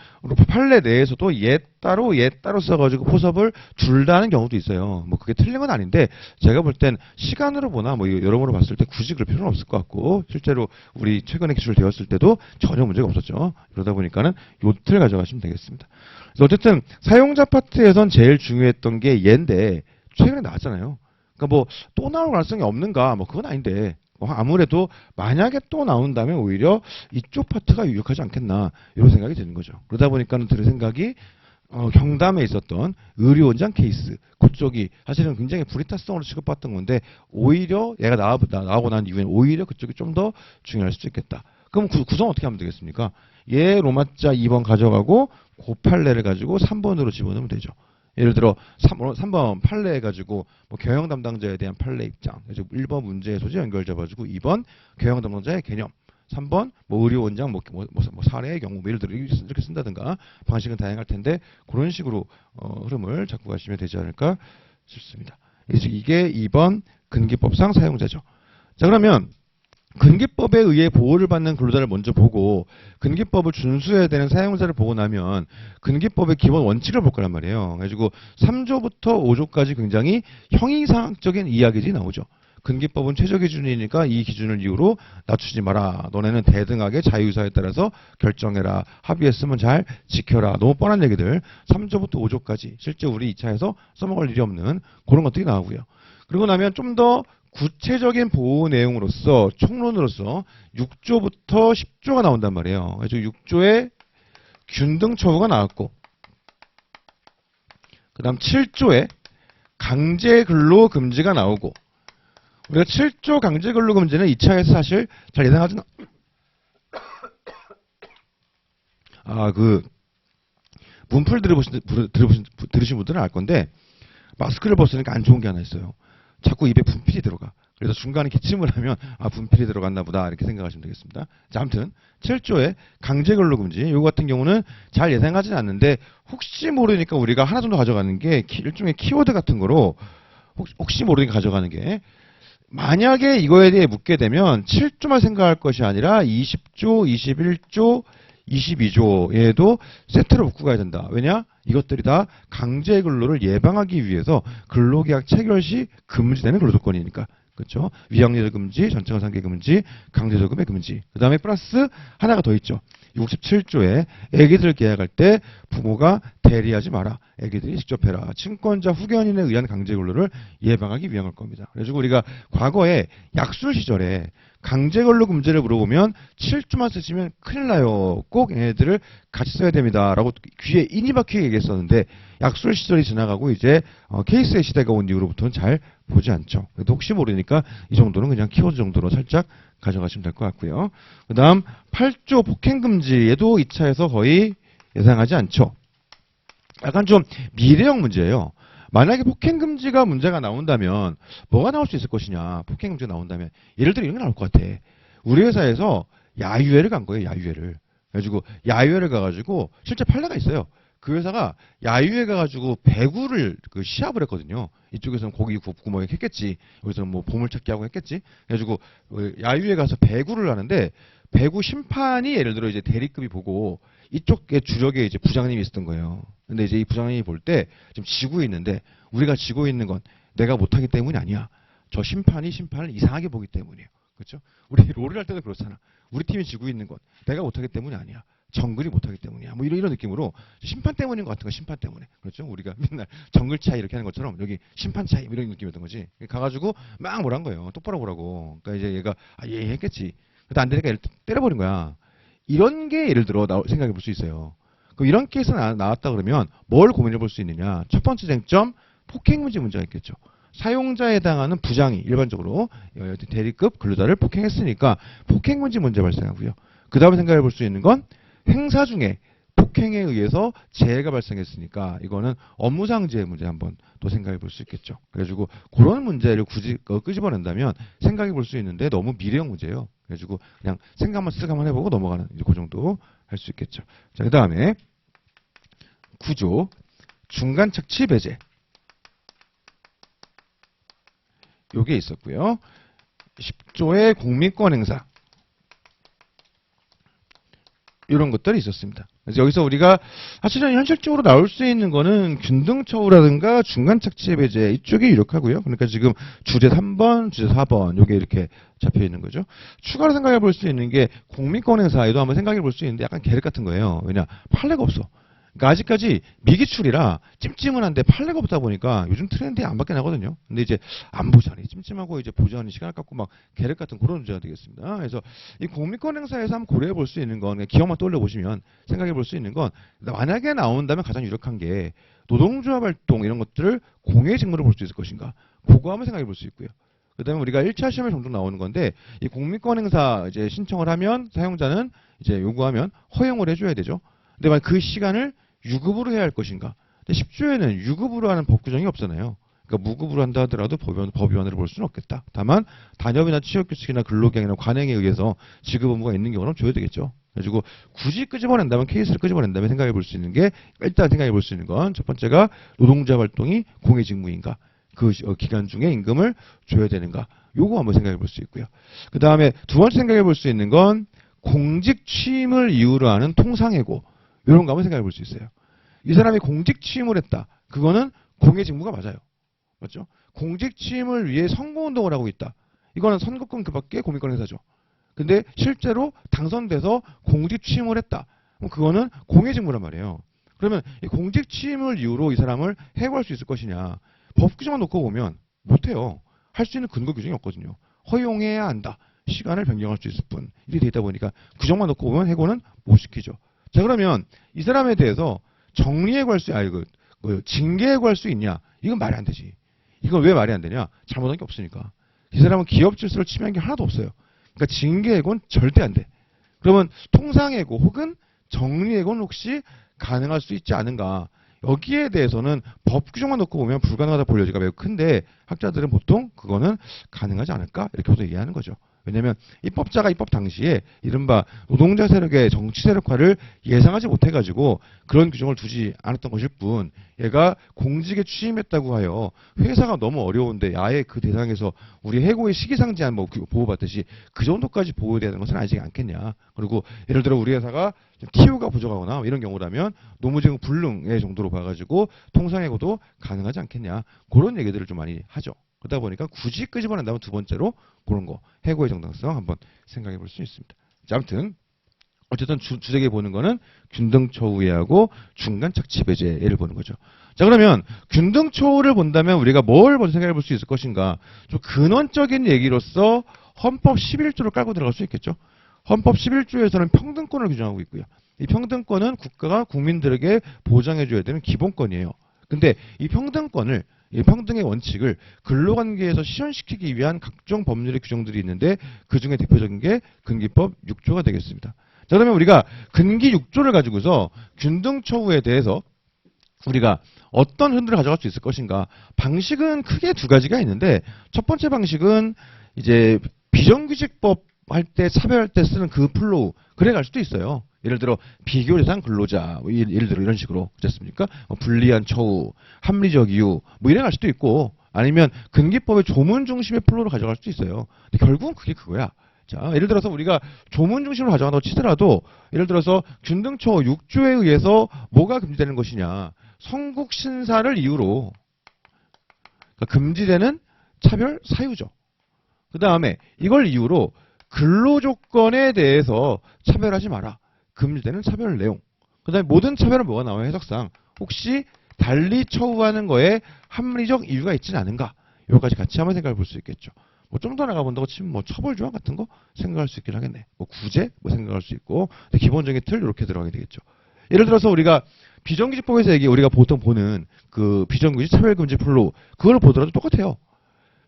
S1: 판례 내에서도 얘 따로 써가지고 포섭을 둘 다 하는 경우도 있어요. 뭐 그게 틀린 건 아닌데 제가 볼 땐 시간으로 보나 뭐 여러모로 봤을 때 굳이 그럴 필요는 없을 것 같고 실제로 우리 최근에 기술 되었을 때도 전혀 문제가 없었죠. 그러다 보니까는 요 틀 가져가시면 되겠습니다. 그래서 어쨌든 사용자 파트에선 제일 중요했던 게 얘인데 최근에 나왔잖아요. 그러니까 뭐 또 나올 가능성이 없는가? 뭐 그건 아닌데 아무래도 만약에 또 나온다면 오히려 이쪽 파트가 유력하지 않겠나 이런 생각이 드는 거죠. 그러다 보니까는 들은 생각이 경담에 있었던 의료원장 케이스 그쪽이 사실은 굉장히 불이타성으로 취급받던 건데 오히려 얘가 나오고 난 이후에 오히려 그쪽이 좀 더 중요할 수도 있겠다. 그럼 구성 어떻게 하면 되겠습니까? 얘 로마자 2번 가져가고 그 판례를 가지고 3번으로 집어넣으면 되죠. 예를 들어 3번 판례 해가지고 뭐 경영 담당자에 대한 판례 입장. 그래서 1번 문제의 소지 연결 잡아주고 2번 경영 담당자의 개념. 3번 뭐 의료원장 뭐 사례의 경우 뭐 예를 들어 이렇게 쓴다든가 방식은 다양할 텐데 그런 식으로 흐름을 잡고 가시면 되지 않을까 싶습니다. 이게 2번 근기법상 사용자죠. 자 그러면 근기법에 의해 보호를 받는 근로자를 먼저 보고 근기법을 준수해야 되는 사용자를 보고 나면 근기법의 기본 원칙을 볼 거란 말이에요. 그래가지고 3조부터 5조까지 굉장히 형이상학적인 이야기들이 나오죠. 근기법은 최저 기준이니까 이 기준을 이유로 낮추지 마라. 너네는 대등하게 자유의사에 따라서 결정해라. 합의했으면 잘 지켜라. 너무 뻔한 얘기들 3조부터 5조까지 실제 우리 2차에서 써먹을 일이 없는 그런 것들이 나오고요. 그리고 나면 좀 더 구체적인 보호 내용으로서 총론으로서 6조부터 10조가 나온단 말이에요. 그래서 6조에 균등 처우가 나왔고 그 다음 7조에 강제 근로 금지가 나오고 우리가 7조 강제 근로 금지는 2차에서 사실 잘 예상하지는 문풀 들으신 분들은 알 건데 마스크를 벗으니까 안 좋은 게 하나 있어요. 자꾸 입에 분필이 들어가. 그래서 중간에 기침을 하면 분필이 들어갔나 보다 이렇게 생각하시면 되겠습니다. 자, 아무튼 7조의 강제 근로 금지 이거 같은 경우는 잘 예상하지는 않는데 혹시 모르니까 우리가 하나 정도 가져가는 게 일종의 키워드 같은 거로 혹시 모르니까 가져가는 게 만약에 이거에 대해 묻게 되면 7조만 생각할 것이 아니라 20조, 21조, 22조에도 세트로 묶고 가야 된다. 왜냐? 이것들이 다 강제 근로를 예방하기 위해서 근로계약 체결 시 금지되는 근로조건이니까. 그렇죠? 위약률 금지, 전체가 상계 금지, 강제적금의 금지. 그 다음에 플러스 하나가 더 있죠. 67조에 애기들 계약할 때 부모가 대리하지 마라. 애기들이 직접 해라. 친권자 후견인에 의한 강제 근로를 예방하기 위한 걸 겁니다. 그래서 우리가 과거에 약술 시절에 강제 근로 금지를 물어보면 7조만 쓰시면 큰일 나요. 꼭 얘네들을 같이 써야 됩니다. 라고 귀에 인이 박히게 얘기했었는데 약술 시절이 지나가고 이제 케이스의 시대가 온 이후로부터는 잘 보지 않죠. 그래도 혹시 모르니까 이 정도는 그냥 키워드 정도로 살짝 가져가시면 될 것 같고요. 그 다음 8조 폭행금지에도 2차에서 거의 예상하지 않죠. 약간 좀 미래형 문제예요. 만약에 폭행금지가 문제가 나온다면 뭐가 나올 수 있을 것이냐. 폭행금지가 나온다면 예를 들어 이런 게 나올 것 같아. 우리 회사에서 야유회를 간 거예요. 야유회를. 그래가지고 야유회를 가가지고 실제 판례가 있어요. 그 회사가 야유회 가가지고 배구를 시합을 했거든요. 이쪽에서는 고기 굽고 뭐 했겠지. 여기서는 뭐 보물찾기 하고 했겠지. 그래가지고 야유회 가서 배구를 하는데 배구 심판이 예를 들어 이제 대리급이 보고 이쪽에 주력에 이제 부장님이 있었던 거예요. 근데 이제 이 부장님이 볼 때 지금 지고 있는데 우리가 지고 있는 건 내가 못하기 때문이 아니야. 저 심판이 심판을 이상하게 보기 때문이에요. 그렇죠? 우리 롤을 할 때도 그렇잖아. 우리 팀이 지고 있는 건 내가 못하기 때문이 아니야. 정글이 못하기 때문이야. 뭐 이런 느낌으로 심판 때문인 것 같은 거 심판 때문에. 그렇죠? 우리가 맨날 정글 차이 이렇게 하는 것처럼 여기 심판 차이 이런 느낌이었던 거지. 가가지고 막 뭐란 거예요. 똑바로 보라고. 그러니까 이제 얘가 예 했겠지. 근데 안 되니까 때려버린 거야. 이런 게 예를 들어 생각해 볼 수 있어요. 그럼 이런 케이스가 나왔다 그러면 뭘 고민해 볼 수 있느냐. 첫 번째 쟁점 폭행문제 문제가 있겠죠. 사용자에 해당하는 부장이 일반적으로 대리급 근로자를 폭행했으니까 폭행문제 문제 발생하고요. 그 다음에 생각해 볼 수 있는 건 행사 중에 폭행에 의해서 재해가 발생했으니까 이거는 업무상 재해 문제 한번 또 생각해 볼 수 있겠죠. 그래가지고 그런 문제를 굳이 끄집어낸다면 생각해 볼 수 있는데 너무 미래형 문제예요. 그래가지고 그냥 생각만 쓱 한번 해보고 넘어가는 이제 그 정도 할 수 있겠죠. 자, 그 다음에 구조 중간 착취 배제 요게 있었고요. 10조의 공민권 행사. 이런 것들이 있었습니다. 그래서 여기서 우리가 사실은 현실적으로 나올 수 있는 거는 균등처우라든가 중간착취배제 이쪽이 유력하고요. 그러니까 지금 주제 3번, 주제 4번 요게 이렇게 잡혀 있는 거죠. 추가로 생각해 볼 수 있는 게 공민권 행사에도 한번 생각해 볼 수 있는데 약간 계획 같은 거예요. 왜냐? 판례가 없어. 그러니까 아직까지 미기출이라 찜찜은 한데 판례가 없다 보니까 요즘 트렌드에 안 받게 나거든요. 근데 이제 안 보자니 찜찜하고 이제 보자니 시간을 갖고 막 계획 같은 그런 문제가 되겠습니다. 그래서 이 공민권 행사에서 한번 고려해 볼 수 있는 건 기억만 떠올려 보시면 생각해 볼 수 있는 건 만약에 나온다면 가장 유력한 게 노동조합 활동 이런 것들을 공예 직무로 볼 수 있을 것인가. 그거 한번 생각해 볼 수 있고요. 그다음에 우리가 1차 시험에 종종 나오는 건데 이 공민권 행사 이제 신청을 하면 사용자는 이제 요구하면 허용을 해줘야 되죠. 근데 만약 그 시간을 유급으로 해야 할 것인가? 근데 10조에는 유급으로 하는 법 규정이 없잖아요. 그러니까 무급으로 한다 하더라도 법위원회를 볼 수는 없겠다. 다만 단협이나 취업규칙이나 근로기한이나 관행에 의해서 지급 의무가 있는 경우는 줘야 되겠죠. 그래가지고 굳이 끄집어낸다면 케이스를 끄집어낸다면 생각해 볼 수 있는 게 일단 생각해 볼 수 있는 건 첫 번째가 노동자 활동이 공예 직무인가? 그 기간 중에 임금을 줘야 되는가? 요거 한번 생각해 볼 수 있고요. 그 다음에 두 번째 생각해 볼 수 있는 건 공직 취임을 이유로 하는 통상해고. 이런 거 한번 생각해 볼 수 있어요. 이 사람이 공직 취임을 했다. 그거는 공예 직무가 맞아요. 맞죠? 공직 취임을 위해 선거운동을 하고 있다. 이거는 선거권 그밖에 공민권 행사죠. 근데 실제로 당선돼서 공직 취임을 했다. 그럼 그거는 공예 직무란 말이에요. 그러면 이 공직 취임을 이유로 이 사람을 해고할 수 있을 것이냐. 법 규정만 놓고 보면 못해요. 할 수 있는 근거 규정이 없거든요. 허용해야 한다. 시간을 변경할 수 있을 뿐. 이렇게 돼 있다 보니까 규정만 놓고 보면 해고는 못 시키죠. 자, 그러면 이 사람에 대해서 정리해고할 수, 징계해고할 수 있냐? 이건 말이 안 되지. 이건 왜 말이 안 되냐? 잘못한 게 없으니까. 이 사람은 기업 질서를 침해한 게 하나도 없어요. 그러니까 징계해고는 절대 안 돼. 그러면 통상해고 혹은 정리해고는 혹시 가능할 수 있지 않은가? 여기에 대해서는 법 규정만 놓고 보면 불가능하다 볼 여지가 매우 큰데 학자들은 보통 그거는 가능하지 않을까? 이렇게 보통 얘기하는 거죠. 왜냐하면 입법자가 입법 당시에 이른바 노동자 세력의 정치 세력화를 예상하지 못해가지고 그런 규정을 두지 않았던 것일 뿐 얘가 공직에 취임했다고 하여 회사가 너무 어려운데 아예 그 대상에서 우리 해고의 시기상제한 뭐 보호받듯이 그 정도까지 보호해야 되는 것은 아니지 않겠냐. 그리고 예를 들어 우리 회사가 TU가 부족하거나 이런 경우라면 노무증 불능의 정도로 봐가지고 통상해고도 가능하지 않겠냐. 그런 얘기들을 좀 많이 하죠. 그러다 보니까 굳이 끄집어낸다면 두 번째로 그런 거 해고의 정당성 한번 생각해 볼 수 있습니다. 자, 아무튼 어쨌든 주제에 보는 거는 균등처우예하고 중간착취배제를 보는 거죠. 자, 그러면 균등처우를 본다면 우리가 뭘 먼저 생각해 볼 수 있을 것인가? 좀 근원적인 얘기로서 헌법 11조를 깔고 들어갈 수 있겠죠. 헌법 11조에서는 평등권을 규정하고 있고요. 이 평등권은 국가가 국민들에게 보장해줘야 되는 기본권이에요. 근데 이 평등권을 이 평등의 원칙을 근로관계에서 실현시키기 위한 각종 법률의 규정들이 있는데 그중에 대표적인 게 근기법 6조가 되겠습니다. 자, 그러면 우리가 근기 6조를 가지고서 균등처우에 대해서 우리가 어떤 흔들을 가져갈 수 있을 것인가. 방식은 크게 두 가지가 있는데 첫 번째 방식은 이제 비정규직법 할 때 차별할 때 쓰는 그 플로우 그래 갈 수도 있어요. 예를 들어 비교 대상 근로자 예를 들어 이런 식으로 그렇습니까? 불리한 처우, 합리적 이유 뭐 이래 갈 수도 있고 아니면 근기법의 조문 중심의 플로우로 가져갈 수도 있어요. 근데 결국은 그게 그거야. 자, 예를 들어서 우리가 조문 중심으로 가져간다고 치더라도 예를 들어서 균등처우 6조에 의해서 뭐가 금지되는 것이냐. 성국 신사를 이유로 그러니까 금지되는 차별 사유죠. 그 다음에 이걸 이유로 근로조건에 대해서 차별하지 마라. 금지되는 차별 내용. 그 다음에 모든 차별은 뭐가 나와요? 해석상. 혹시 달리 처우하는 거에 합리적 이유가 있지는 않은가? 여기까지 같이 한번 생각해 볼 수 있겠죠. 뭐 좀 더 나가본다고 치면 뭐 처벌 조항 같은 거 생각할 수 있긴 하겠네. 뭐 구제 뭐 생각할 수 있고 기본적인 틀 이렇게 들어가게 되겠죠. 예를 들어서 우리가 비정규직법에서 우리가 보통 보는 그 비정규직 차별금지 플로우 그걸 보더라도 똑같아요.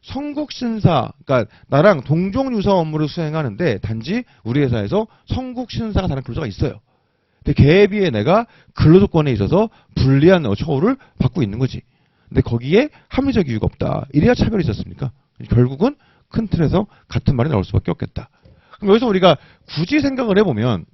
S1: 성국신사, 그러니까 나랑 동종유사 업무를 수행하는데 단지 우리 회사에서 성국신사가 다른 근로자가 있어요. 근데 걔에 비해 내가 근로조건에 있어서 불리한 처우를 받고 있는 거지. 근데 거기에 합리적 이유가 없다. 이래야 차별이 있었습니까? 결국은 큰 틀에서 같은 말이 나올 수밖에 없겠다. 그럼 여기서 우리가 굳이 생각을 해보면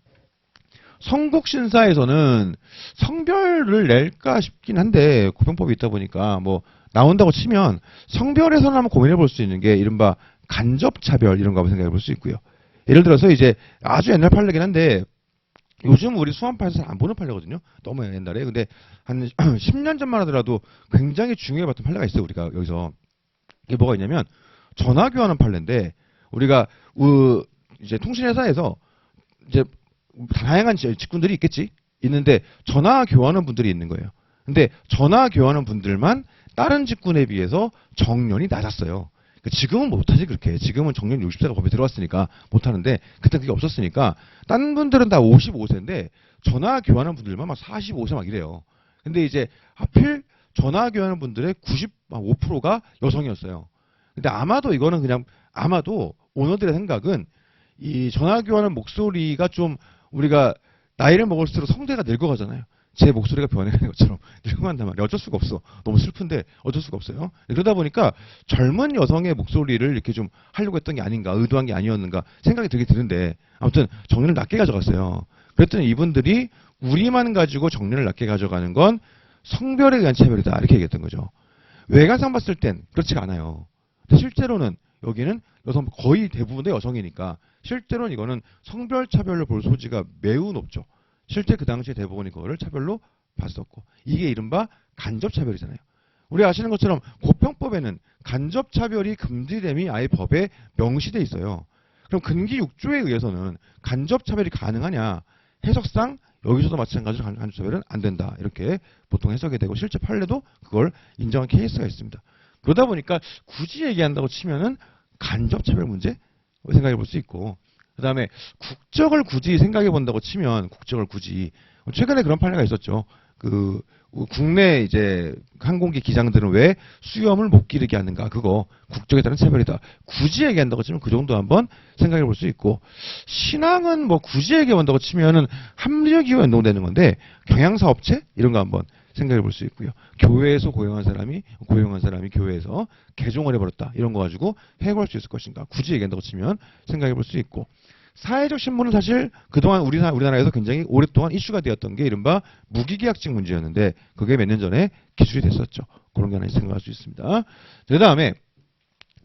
S1: 성국신사에서는 성별을 낼까 싶긴 한데 고병법이 있다 보니까 뭐 나온다고 치면 성별에서는 한번 고민해 볼 수 있는 게 이른바 간접차별 이런 거 한번 생각해 볼 수 있고요. 예를 들어서 이제 아주 옛날 판례긴 한데 요즘 우리 수험파에서 잘 안 보는 판례거든요. 너무 옛날에. 근데 한 10년 전만 하더라도 굉장히 중요해 봤던 판례가 있어요. 우리가 여기서. 이게 뭐가 있냐면 전화 교환하는 판례인데 우리가 이제 통신회사에서 이제 다양한 직군들이 있겠지. 있는데 전화 교환하는 분들이 있는 거예요. 근데 전화 교환하는 분들만 다른 직군에 비해서 정년이 낮았어요. 지금은 못하지 그렇게. 지금은 정년 60세가 법에 들어왔으니까 못하는데 그때 그게 없었으니까 다른 분들은 다 55세인데 전화 교환하는 분들만 막 45세 막 이래요. 근데 이제 하필 전화 교환하는 분들의 95%가 여성이었어요. 근데 아마도 이거는 그냥 아마도 오너들의 생각은 이 전화 교환하는 목소리가 좀 우리가 나이를 먹을수록 성대가 늙어가잖아요. 제 목소리가 변해가는 것처럼 늙어간단 말이에요. 어쩔 수가 없어. 너무 슬픈데 어쩔 수가 없어요. 그러다 보니까 젊은 여성의 목소리를 이렇게 좀 하려고 했던 게 아닌가, 의도한 게 아니었는가 생각이 되게 드는데 아무튼 정년을 낮게 가져갔어요. 그랬더니 이분들이 우리만 가지고 정년을 낮게 가져가는 건 성별에 의한 차별이다 이렇게 얘기했던 거죠. 외관상 봤을 땐 그렇지가 않아요. 근데 실제로는 여기는 여성 거의 대부분의 여성이니까 실제로는 이거는 성별 차별로 볼 소지가 매우 높죠. 실제 그 당시에 대법원이 그거를 차별로 봤었고 이게 이른바 간접차별이잖아요. 우리 아시는 것처럼 고평법에는 간접차별이 금지됨이 아예 법에 명시돼 있어요. 그럼 근기 6조에 의해서는 간접차별이 가능하냐? 해석상 여기서도 마찬가지로 간접차별은 안 된다. 이렇게 보통 해석이 되고 실제 판례도 그걸 인정한 케이스가 있습니다. 그러다 보니까 굳이 얘기한다고 치면은 간접차별 문제 생각해 볼 수 있고 그 다음에 국적을 굳이 생각해 본다고 치면 국적을 굳이 최근에 그런 판례가 있었죠. 그 국내 이제 항공기 기장들은 왜 수염을 못 기르게 하는가 그거 국적에 따른 차별이다. 굳이 얘기한다고 치면 그 정도 한번 생각해 볼 수 있고 신앙은 뭐 굳이 얘기해 본다고 치면은 합리적 이유가 연동되는 건데 경향사업체 이런 거 한번 생각해 볼 수 있고요. 교회에서 고용한 사람이 교회에서 개종을 해버렸다. 이런 거 가지고 해고할 수 있을 것인가. 굳이 얘기한다고 치면 생각해 볼 수 있고 사회적 신분은 사실 그동안 우리나라에서 굉장히 오랫동안 이슈가 되었던 게 이른바 무기계약직 문제였는데 그게 몇 년 전에 기술이 됐었죠. 그런 게 하나 생각할 수 있습니다. 그 다음에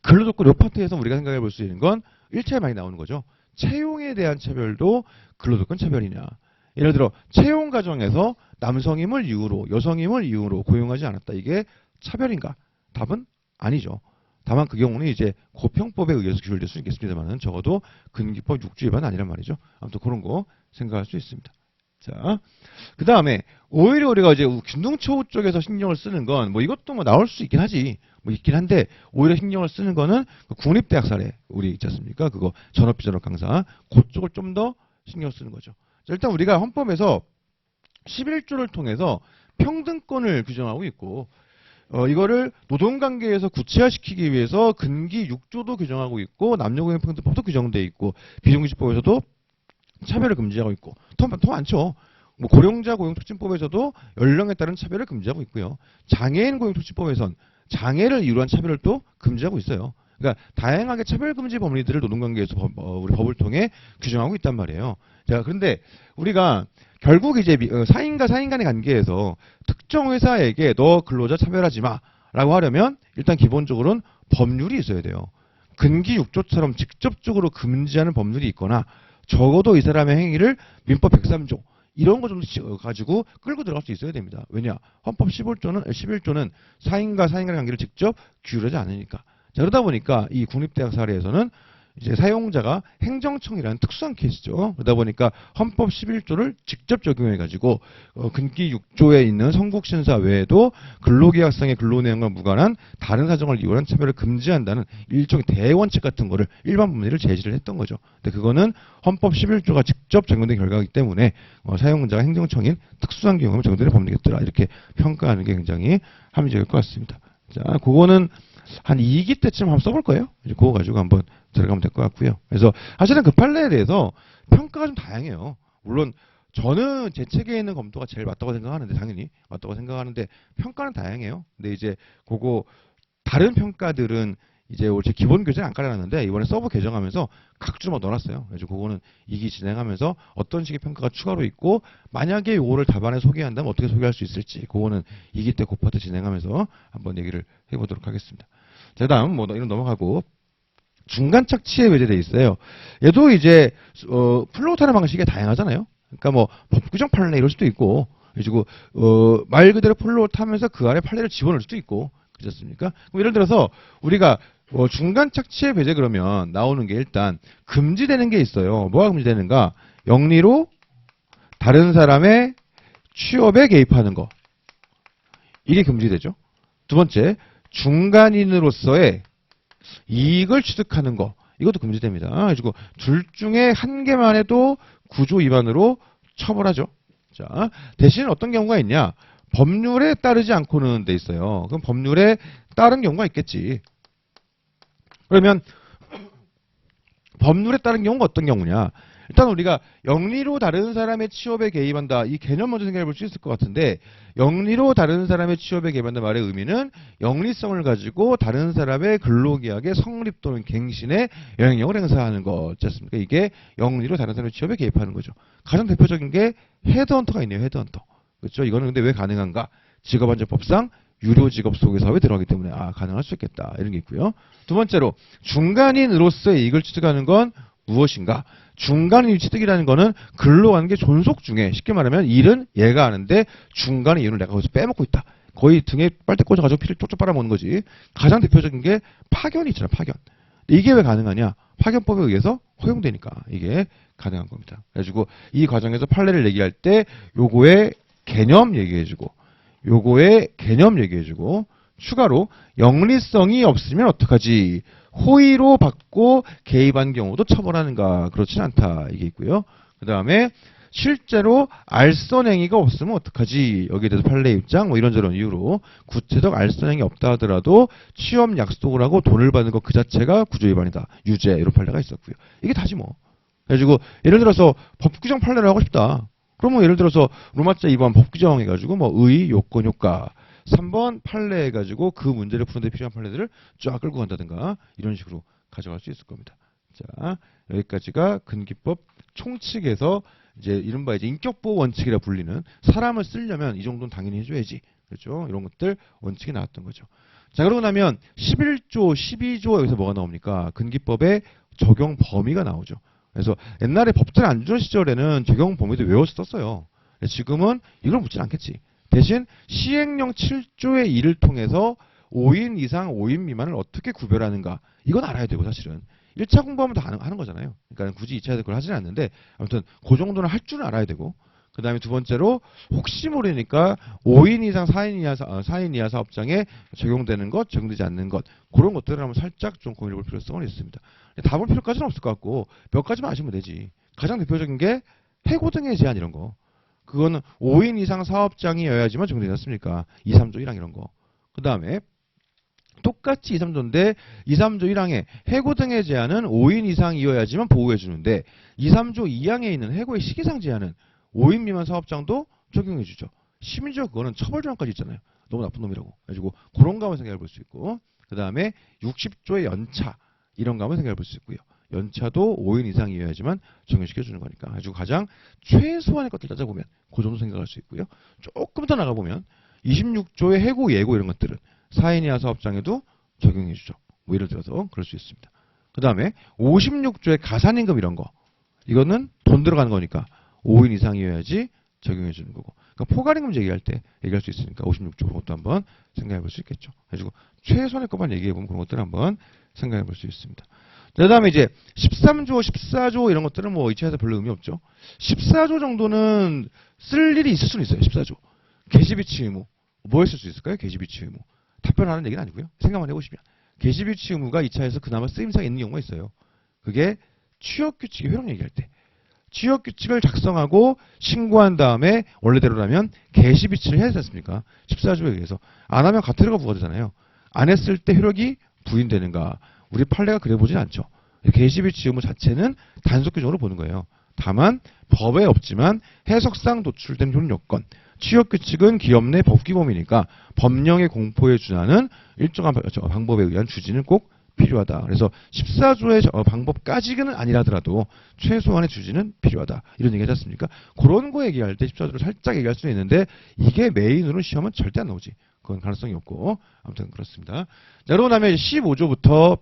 S1: 근로조건 요 파트에서 우리가 생각해 볼 수 있는 건 일차에 많이 나오는 거죠. 채용에 대한 차별도 근로조건 차별이냐. 예를 들어 채용 과정에서 남성임을 이유로 여성임을 이유로 고용하지 않았다. 이게 차별인가? 답은 아니죠. 다만 그 경우는 이제 고평법에 의해서 규율될 수 있겠습니다만은 적어도 근기법 6조 위반은 아니란 말이죠. 아무튼 그런 거 생각할 수 있습니다. 자, 그 다음에 오히려 우리가 이제 균등처우 쪽에서 신경을 쓰는 건 뭐 이것도 뭐 나올 수 있긴 하지. 뭐 있긴 한데 오히려 신경을 쓰는 거는 그 국립대학 사례 우리 있지 않습니까? 그거 전업 비전업 강사 그쪽을 좀 더 신경 쓰는 거죠. 자, 일단 우리가 헌법에서 11조를 통해서 평등권을 규정하고 있고 이거를 노동관계에서 구체화시키기 위해서 근기 6조도 규정하고 있고 남녀고용평등법도 규정돼 있고 비정규직법에서도 차별을 금지하고 있고 더 많죠. 뭐 고령자 고용촉진법에서도 연령에 따른 차별을 금지하고 있고요. 장애인 고용촉진법에선 장애를 이유로 한 차별을 또 금지하고 있어요. 그러니까 다양하게 차별금지 법리들을 노동관계에서 우리 법을 통해 규정하고 있단 말이에요. 자, 그런데 우리가 결국 이제 사인과 사인 간의 관계에서 특정 회사에게 너 근로자 차별하지 마라고 하려면 일단 기본적으로는 법률이 있어야 돼요. 근기 6조처럼 직접적으로 금지하는 법률이 있거나 적어도 이 사람의 행위를 민법 103조 이런 거 좀 가지고 끌고 들어갈 수 있어야 됩니다. 왜냐? 헌법 11조는 사인과 사인 간의 관계를 직접 규율하지 않으니까. 자, 그러다 보니까 이 국립대학 사례에서는 이제 사용자가 행정청이라는 특수한 케이스죠. 그러다 보니까 헌법 11조를 직접 적용해가지고 근기 6조에 있는 성국신사 외에도 근로계약상의 근로내용과 무관한 다른 사정을 이유로 차별을 금지한다는 일종의 대원칙 같은 거를 일반 법리를 제시를 했던 거죠. 근데 그거는 헌법 11조가 직접 적용된 결과이기 때문에 사용자가 행정청인 특수한 경우에 적용되는 법리겠더라. 이렇게 평가하는 게 굉장히 합리적일 것 같습니다. 자, 그거는 한 2기 때쯤 한번 써볼 거예요. 이제 그거 가지고 한번 들어가면 될 것 같고요. 그래서 사실은 그 판례에 대해서 평가가 좀 다양해요. 물론 저는 제 책에는 검토가 제일 맞다고 생각하는데 당연히 맞다고 생각하는데 평가는 다양해요. 근데 이제 그거 다른 평가들은 이제 제 기본 교재는 안 깔아놨는데 이번에 서브 개정하면서 각주로 막 넣어놨어요. 그래서 그거는 2기 진행하면서 어떤 식의 평가가 추가로 있고 만약에 이거를 답안에 소개한다면 어떻게 소개할 수 있을지 그거는 2기 때 그 파트 진행하면서 한번 얘기를 해보도록 하겠습니다. 자, 다음 뭐 이런 넘어가고 중간 착취에 배제돼 있어요. 얘도 이제 플로트하는 방식이 다양하잖아요. 그러니까 뭐 법규정 판례 이럴 수도 있고, 그리고 말 그대로 플로트하면서 그 안에 판례를 집어넣을 수도 있고, 그렇지 않습니까? 그럼 예를 들어서 우리가 중간 착취의 배제 그러면 나오는 게 일단 금지되는 게 있어요. 뭐가 금지되는가? 영리로 다른 사람의 취업에 개입하는 거. 이게 금지되죠. 두 번째, 중간인으로서의 이익을 취득하는 거. 이것도 금지됩니다. 그리고 둘 중에 한 개만 해도 구조 위반으로 처벌하죠. 자, 대신 어떤 경우가 있냐? 법률에 따르지 않고는 돼 있어요. 그럼 법률에 따른 경우가 있겠지. 그러면 법률에 따른 경우가 어떤 경우냐? 일단 우리가 영리로 다른 사람의 취업에 개입한다. 이 개념 먼저 생각해 볼 수 있을 것 같은데, 영리로 다른 사람의 취업에 개입한다 말의 의미는 영리성을 가지고 다른 사람의 근로계약의 성립 또는 갱신에 영향력을 행사하는 거지 않습니까? 이게 영리로 다른 사람의 취업에 개입하는 거죠. 가장 대표적인 게 헤드헌터가 있네요. 헤드헌터. 그렇죠? 이거는 근데 왜 가능한가? 직업안전법상 유료 직업 소개 사업에 들어가기 때문에 가능할 수 있겠다. 이런 게 있고요. 두 번째로 중간인으로서의 이익을 취득하는 건 무엇인가? 중간인 취득이라는 거는 근로관계 존속 중에 쉽게 말하면 일은 얘가 하는데 중간에 일을 내가 거기서 빼먹고 있다. 거의 등에 빨대 꽂아가지고 피를 쪽쪽 빨아먹는 거지. 가장 대표적인 게 파견이 있잖아. 파견. 이게 왜 가능하냐? 파견법에 의해서 허용되니까 이게 가능한 겁니다. 그래가지고 이 과정에서 판례를 얘기할 때 요거의 개념 얘기해주고 요거의 개념 얘기해주고 추가로 영리성이 없으면 어떡하지? 호의로 받고 개입한 경우도 처벌하는가? 그렇진 않다. 이게 있고요. 그 다음에 실제로 알선행위가 없으면 어떡하지? 여기에 대해서 판례 입장 뭐 이런저런 이유로 구체적 알선행위 없다 하더라도 취업 약속을 하고 돈을 받는 것 그 자체가 구조위반이다. 유죄 이런 판례가 있었고요. 이게 다지 뭐. 그래가지고 예를 들어서 법규정 판례를 하고 싶다. 그러면 예를 들어서 로마자 2번 법규정 해가지고 뭐 의, 요건, 효과 3번 판례 해가지고 그 문제를 푸는 데 필요한 판례들을 쫙 끌고 간다든가 이런 식으로 가져갈 수 있을 겁니다. 자, 여기까지가 근기법 총칙에서 이제 이른바 이제 인격보호 원칙이라 불리는 사람을 쓰려면 이 정도는 당연히 해줘야지. 그렇죠? 이런 것들 원칙이 나왔던 거죠. 자, 그러고 나면 11조, 12조 여기서 뭐가 나옵니까? 근기법의 적용 범위가 나오죠. 그래서 옛날에 법전 안전 시절에는 적용 범위도 외워서 썼어요. 지금은 이걸 묻진 않겠지. 대신 시행령 7조의 1을 통해서 5인 이상 5인 미만을 어떻게 구별하는가. 이건 알아야 되고 사실은. 1차 공부하면 다 하는 거잖아요. 그러니까 굳이 2차에서 그걸 하지는 않는데 아무튼 그 정도는 할 줄은 알아야 되고 그 다음에 두 번째로 혹시 모르니까 5인 이상 4인 이하 사업장에 적용되는 것, 적용되지 않는 것 그런 것들을 한번 살짝 좀 고민해 볼 필요성은 있습니다. 다 볼 필요까지는 없을 것 같고 몇 가지만 아시면 되지. 가장 대표적인 게 해고 등의 제한 이런 거. 그거는 5인 이상 사업장이어야지만 적용되지 않습니까? 2, 3조 1항 이런 거. 그 다음에 똑같이 2, 3조인데 2, 3조 1항에 해고 등의 제한은 5인 이상이어야지만 보호해 주는데 2, 3조 2항에 있는 해고의 시기상 제한은 5인 미만 사업장도 적용해 주죠. 심지어 그거는 처벌 조항까지 있잖아요. 너무 나쁜 놈이라고. 그래가지고 그런 거 한번 생각해 볼 수 있고 그 다음에 60조의 연차 이런 거 한번 생각해 볼 수 있고요. 연차도 5인 이상이어야지만 적용시켜 주는 거니까. 아주 가장 최소한의 것들 따져보면 그 정도 생각할 수 있고요. 조금 더 나가보면 26조의 해고, 예고 이런 것들은 4인 이하 사업장에도 적용해 주죠. 뭐 예를 들어서 그럴 수 있습니다. 그 다음에 56조의 가산임금 이런 거. 이거는 돈 들어가는 거니까 5인 이상이어야지 적용해 주는 거고. 그러니까 포괄임금 얘기할 때 얘기할 수 있으니까 56조 그런 것도 한번 생각해 볼 수 있겠죠. 그래가지고 최소한의 것만 얘기해 보면 그런 것들 한번 생각해 볼 수 있습니다. 그 다음에 이제 13조, 14조 이런 것들은 뭐 2차에서 별로 의미 없죠. 14조 정도는 쓸 일이 있을 수는 있어요. 14조. 계시비치 의무. 뭐 했을 수 있을까요? 계시비치 의무. 답변하는 얘기는 아니고요. 생각만 해보시면. 계시비치 의무가 2차에서 그나마 쓰임상 있는 경우가 있어요. 그게 취업규칙의 효력 얘기할 때. 취업규칙을 작성하고 신고한 다음에 원래대로라면 계시비치를 해야 되지 않습니까? 14조에 의해서. 안 하면 가태료가 부과되잖아요. 안 했을 때 효력이 부인되는가. 우리 판례가 그래 보진 않죠. 계시비치 의무 자체는 단속 규정으로 보는 거예요. 다만 법에 없지만 해석상 도출된 효력 요건. 취업규칙은 기업 내 법규범위니까 법령의 공포에 준하는 일정한 방법에 의한 추진은 꼭 필요하다. 그래서 14조의 방법까지는 아니라더라도 최소한의 추진은 필요하다. 이런 얘기 하지 않습니까? 그런 거 얘기할 때 14조를 살짝 얘기할 수는 있는데 이게 메인으로 시험은 절대 안 나오지. 그건 가능성이 없고 아무튼 그렇습니다. 자, 그러고 나면 15조부터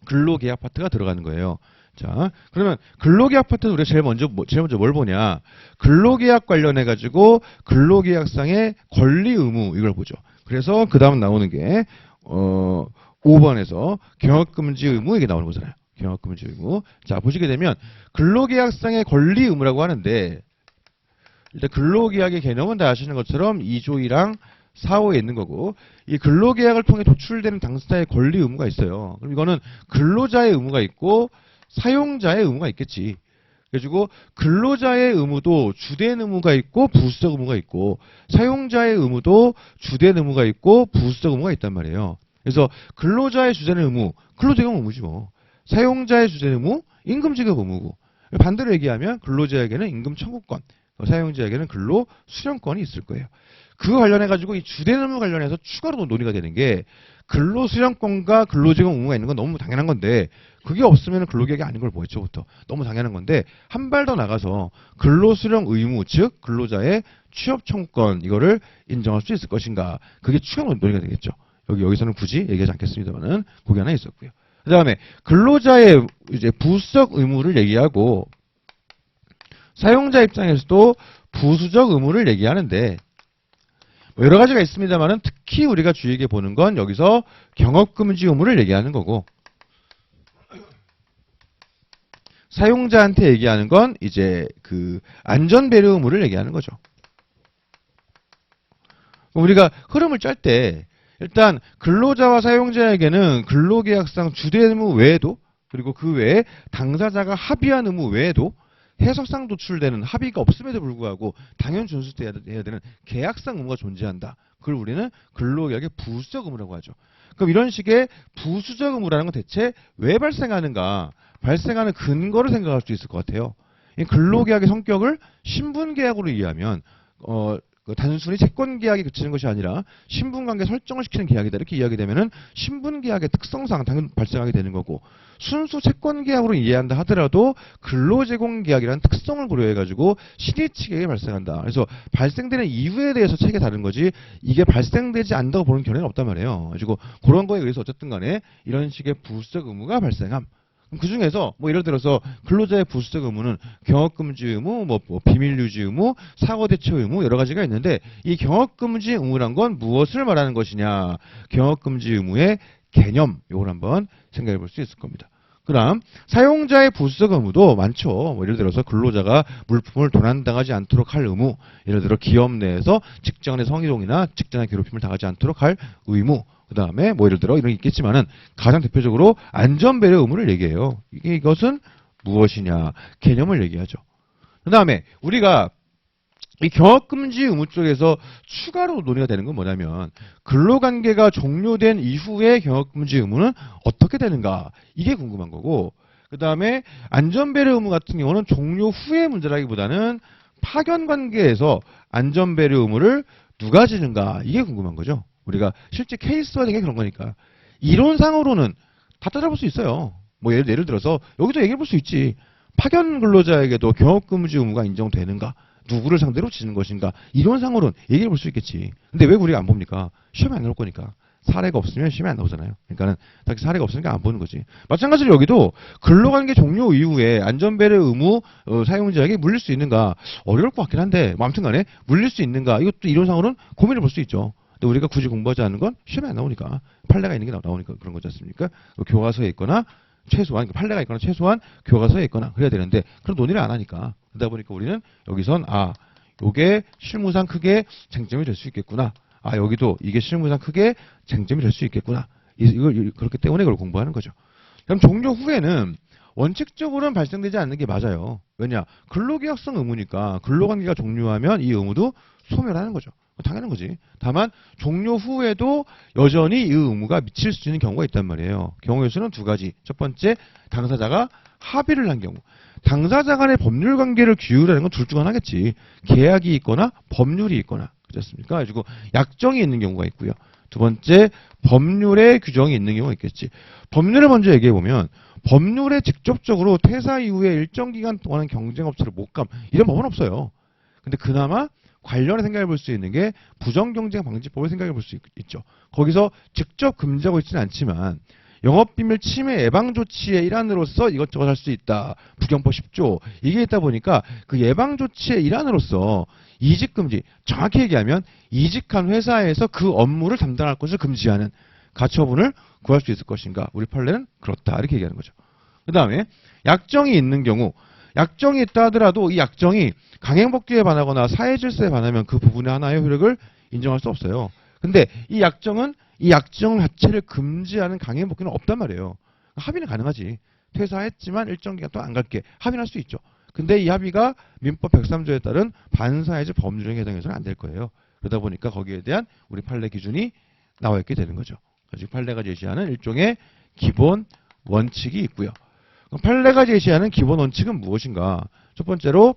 S1: 근로계약 파트가 들어가는 거예요. 자, 그러면 근로계약 파트는 우리가 제일 먼저 뭘 보냐? 근로계약 관련해 가지고 근로계약상의 권리 의무 이걸 보죠. 그래서 그 다음 나오는 게 5번에서 경업금지 의무 이게 나오는 거잖아요. 경업금지 의무. 자, 보시게 되면 근로계약상의 권리 의무라고 하는데 일단 근로계약의 개념은 다 아시는 것처럼 2조 1항 4호에 있는 거고 이 근로계약을 통해 도출되는 당사자의 권리 의무가 있어요. 그럼 이거는 근로자의 의무가 있고 사용자의 의무가 있겠지. 그래가지고 근로자의 의무도 주된 의무가 있고 부수적 의무가 있고 사용자의 의무도 주된 의무가 있고 부수적 의무가 있단 말이에요. 그래서 근로자의 주된 의무, 근로지급 의무지 뭐. 사용자의 주된 의무, 임금지급 의무고. 반대로 얘기하면 근로자에게는 임금 청구권, 사용자에게는 근로 수령권이 있을 거예요. 그거 관련해가지고 이 주된 의무 관련해서 추가로 논의가 되는 게 근로 수령권과 근로지급 의무가 있는 건 너무 당연한 건데 그게 없으면 근로계약이 아닌 걸 보였죠부터. 너무 당연한 건데 한 발 더 나가서 근로 수령 의무, 즉 근로자의 취업 청구권 이거를 인정할 수 있을 것인가. 그게 추가 논의가 되겠죠. 여기서는 굳이 얘기하지 않겠습니다만은 그게 하나 있었고요. 그 다음에 근로자의 이제 부수적 의무를 얘기하고 사용자 입장에서도 부수적 의무를 얘기하는데 뭐 여러 가지가 있습니다만은 특히 우리가 주의 깊게 보는 건 여기서 경업금지 의무를 얘기하는 거고 사용자한테 얘기하는 건 이제 그 안전배려 의무를 얘기하는 거죠. 우리가 흐름을 짤 때 일단 근로자와 사용자에게는 근로계약상 주된 의무 외에도 그리고 그 외에 당사자가 합의한 의무 외에도 해석상 도출되는 합의가 없음에도 불구하고 당연 준수돼야 되는 계약상 의무가 존재한다. 그걸 우리는 근로계약의 부수적 의무라고 하죠. 그럼 이런 식의 부수적 의무라는 건 대체 왜 발생하는가? 발생하는 근거를 생각할 수 있을 것 같아요. 이 근로계약의 성격을 신분계약으로 이해하면 단순히 채권계약이 그치는 것이 아니라 신분관계 설정을 시키는 계약이다 이렇게 이해하게 되면은 신분계약의 특성상 당연히 발생하게 되는 거고 순수 채권계약으로 이해한다 하더라도 근로제공계약이라는 특성을 고려해가지고 신의치계약이 발생한다. 그래서 발생되는 이유에 대해서 책이 다른 거지 이게 발생되지 않는다고 보는 견해는 없단 말이에요. 그리고 그런 거에 의해서 어쨌든 간에 이런 식의 부수적 의무가 발생함. 그 중에서 뭐 예를 들어서 근로자의 부수적 의무는 경업금지 의무, 뭐 비밀유지 의무, 사고대처 의무 여러 가지가 있는데 이 경업금지 의무란 건 무엇을 말하는 것이냐? 경업금지 의무의 개념 이걸 한번 생각해 볼 수 있을 겁니다. 그다음 사용자의 부수적 의무도 많죠. 뭐 예를 들어서 근로자가 물품을 도난당하지 않도록 할 의무, 예를 들어 기업 내에서 직장 내 성희롱이나 직장 내 괴롭힘을 당하지 않도록 할 의무. 그 다음에 뭐 예를 들어 이런 게 있겠지만은 가장 대표적으로 안전배려 의무를 얘기해요. 이것은 무엇이냐 개념을 얘기하죠. 그 다음에 우리가 이 경업금지 의무 쪽에서 추가로 논의가 되는 건 뭐냐면 근로관계가 종료된 이후에 경업금지 의무는 어떻게 되는가 이게 궁금한 거고 그 다음에 안전배려 의무 같은 경우는 종료 후의 문제라기보다는 파견관계에서 안전배려 의무를 누가 지는가 이게 궁금한 거죠. 우리가 실제 케이스화된 게 그런 거니까 이론상으로는 다 따져볼 수 있어요. 뭐 예를 들어서 여기도 얘기해 볼 수 있지. 파견 근로자에게도 경업금지 의무가 인정되는가? 누구를 상대로 지는 것인가? 이론상으로는 얘기해 볼 수 있겠지. 근데 왜 우리가 안 봅니까? 시험에 안 나올 거니까. 사례가 없으면 시험에 안 나오잖아요. 그러니까는 딱히 사례가 없으니까 안 보는 거지. 마찬가지로 여기도 근로관계 종료 이후에 안전배려 의무 사용자에게 물릴 수 있는가? 어려울 것 같긴 한데 뭐 아무튼 간에 물릴 수 있는가? 이것도 이론상으로는 고민해 볼 수 있죠. 근데 우리가 굳이 공부하지 않는 건 시험에 안 나오니까 판례가 있는 게 나오니까 그런 거지 않습니까? 교과서에 있거나 최소한 판례가 있거나 최소한 교과서에 있거나 그래야 되는데 그런 논의를 안 하니까 그러다 보니까 우리는 여기선 요게 실무상 크게 쟁점이 될 수 있겠구나. 여기도 이게 실무상 크게 쟁점이 될 수 있겠구나. 이걸 그렇기 때문에 그걸 공부하는 거죠. 그럼 종료 후에는 원칙적으로는 발생되지 않는 게 맞아요. 왜냐? 근로계약성 의무니까 근로관계가 종료하면 이 의무도 소멸하는 거죠. 당연한 거지. 다만 종료 후에도 여전히 이 의무가 미칠 수 있는 경우가 있단 말이에요. 경우의 수는 두 가지. 첫 번째, 당사자가 합의를 한 경우. 당사자 간의 법률 관계를 규율하는 건 둘 중 하나겠지. 계약이 있거나 법률이 있거나. 그렇지 않습니까? 그래가지고 약정이 있는 경우가 있고요. 두 번째, 법률에 규정이 있는 경우가 있겠지. 법률을 먼저 얘기해 보면 법률에 직접적으로 퇴사 이후에 일정 기간 동안은 경쟁업체를 못 감. 이런 법은 없어요. 근데 그나마 관련해 생각해 볼 수 있는 게 부정경쟁방지법을 생각해 볼 수 있죠. 거기서 직접 금지하고 있지는 않지만 영업비밀 침해 예방조치의 일환으로서 이것저것 할 수 있다. 부경법 10조. 이게 있다 보니까 그 예방조치의 일환으로서 이직금지, 정확히 얘기하면 이직한 회사에서 그 업무를 담당할 것을 금지하는 가처분을 구할 수 있을 것인가? 우리 판례는 그렇다. 이렇게 얘기하는 거죠. 그 다음에 약정이 있는 경우, 약정이 있다 하더라도 이 약정이 강행법규에 반하거나 사회질서에 반하면 그 부분의 하나의 효력을 인정할 수 없어요. 근데 이 약정은 이 약정 자체를 금지하는 강행법규는 없단 말이에요. 합의는 가능하지. 퇴사했지만 일정 기간 동안 안 갈게. 합의는 할 수 있죠. 근데 이 합의가 민법 103조에 따른 반사회적 법률행위에 해당해서는 안 될 거예요. 그러다 보니까 거기에 대한 우리 판례 기준이 나와 있게 되는 거죠. 즉 판례가 제시하는 일종의 기본 원칙이 있고요. 그럼 판례가 제시하는 기본 원칙은 무엇인가? 첫 번째로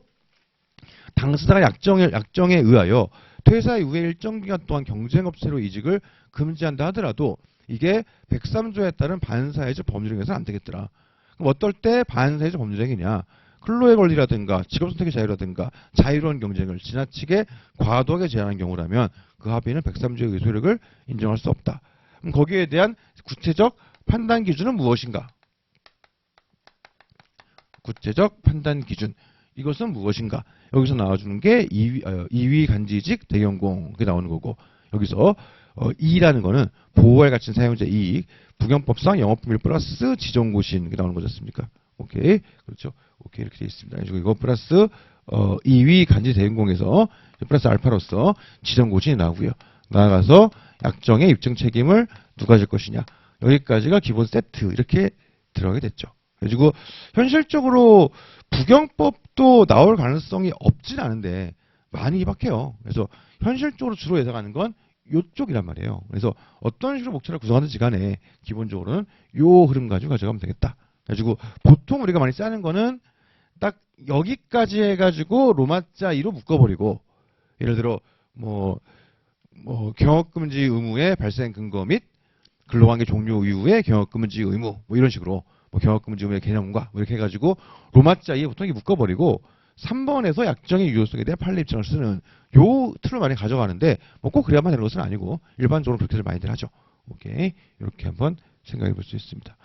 S1: 당사자가 약정에 의하여 퇴사 이후에 일정 기간 동안 경쟁업체로 이직을 금지한다 하더라도 이게 103조에 따른 반사회적 법률행위에서는 안 되겠더라. 그럼 어떨 때 반사회적 법률행위냐? 근로의 권리라든가 직업선택의 자유라든가 자유로운 경쟁을 지나치게 과도하게 제한한 경우라면 그 합의는 103조의 의소력을 인정할 수 없다. 그럼 거기에 대한 구체적 판단 기준은 무엇인가? 구체적 판단 기준. 이것은 무엇인가? 여기서 나와주는 게 이위 간지직 대경공 그게 나오는 거고 여기서 이라는 거는 보호할 갇힌 사용자 이익 부경법상 영업비밀 플러스 지정고신 그게 나오는 거지 않습니까? 오케이 그렇죠? 오케이 이렇게 되어 있습니다. 그래서 이거 플러스 이위 간지 대경공에서 플러스 알파로서 지정고신이 나오고요. 나아가서 약정의 입증 책임을 누가 질 것이냐 여기까지가 기본 세트 이렇게 들어가게 됐죠. 그리고 현실적으로 부경법도 나올 가능성이 없진 않은데 많이 입학해요. 그래서 현실적으로 주로 예상하는 건 이쪽이란 말이에요. 그래서 어떤 식으로 목차를 구성하든지 간에 기본적으로는 요 흐름 가지고 가져가면 되겠다. 그래가지고 보통 우리가 많이 쓰는 거는 딱 여기까지 해가지고 로마자 2로 묶어버리고 예를 들어 뭐 경업금지 의무의 발생 근거 및 근로관계 종료 이후에 경업금지 의무 뭐 이런 식으로 경업금지 의무의 개념과 뭐 이렇게 해가지고 로마자 2에 보통 이렇게 묶어버리고 3번에서 약정의 유효성에 대한 판례 입장을 쓰는 요 틀을 많이 가져가는데 뭐 꼭 그래야만 되는 것은 아니고 일반적으로 그렇게들 많이들 하죠. 오케이 이렇게 한번 생각해 볼 수 있습니다.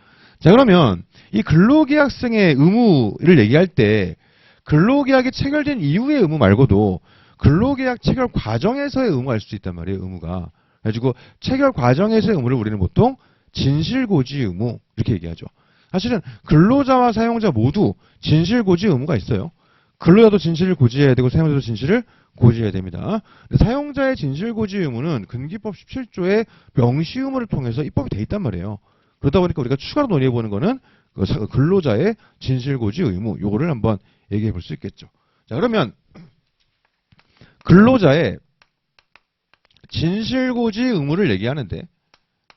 S1: 자 그러면 이 근로계약성의 의무를 얘기할 때 근로계약이 체결된 이후의 의무 말고도 근로계약 체결 과정에서의 의무가 알 수 있단 말이에요. 의무가. 그래가지고 체결 과정에서의 의무를 우리는 보통 진실고지 의무 이렇게 얘기하죠. 사실은 근로자와 사용자 모두 진실고지 의무가 있어요. 근로자도 진실을 고지해야 되고 사용자도 진실을 고지해야 됩니다. 사용자의 진실고지 의무는 근기법 17조의 명시 의무를 통해서 입법이 돼 있단 말이에요. 그러다 보니까 우리가 추가로 논의해보는 거는 근로자의 진실고지 의무 요거를 한번 얘기해 볼 수 있겠죠. 자 그러면 근로자의 진실고지 의무를 얘기하는데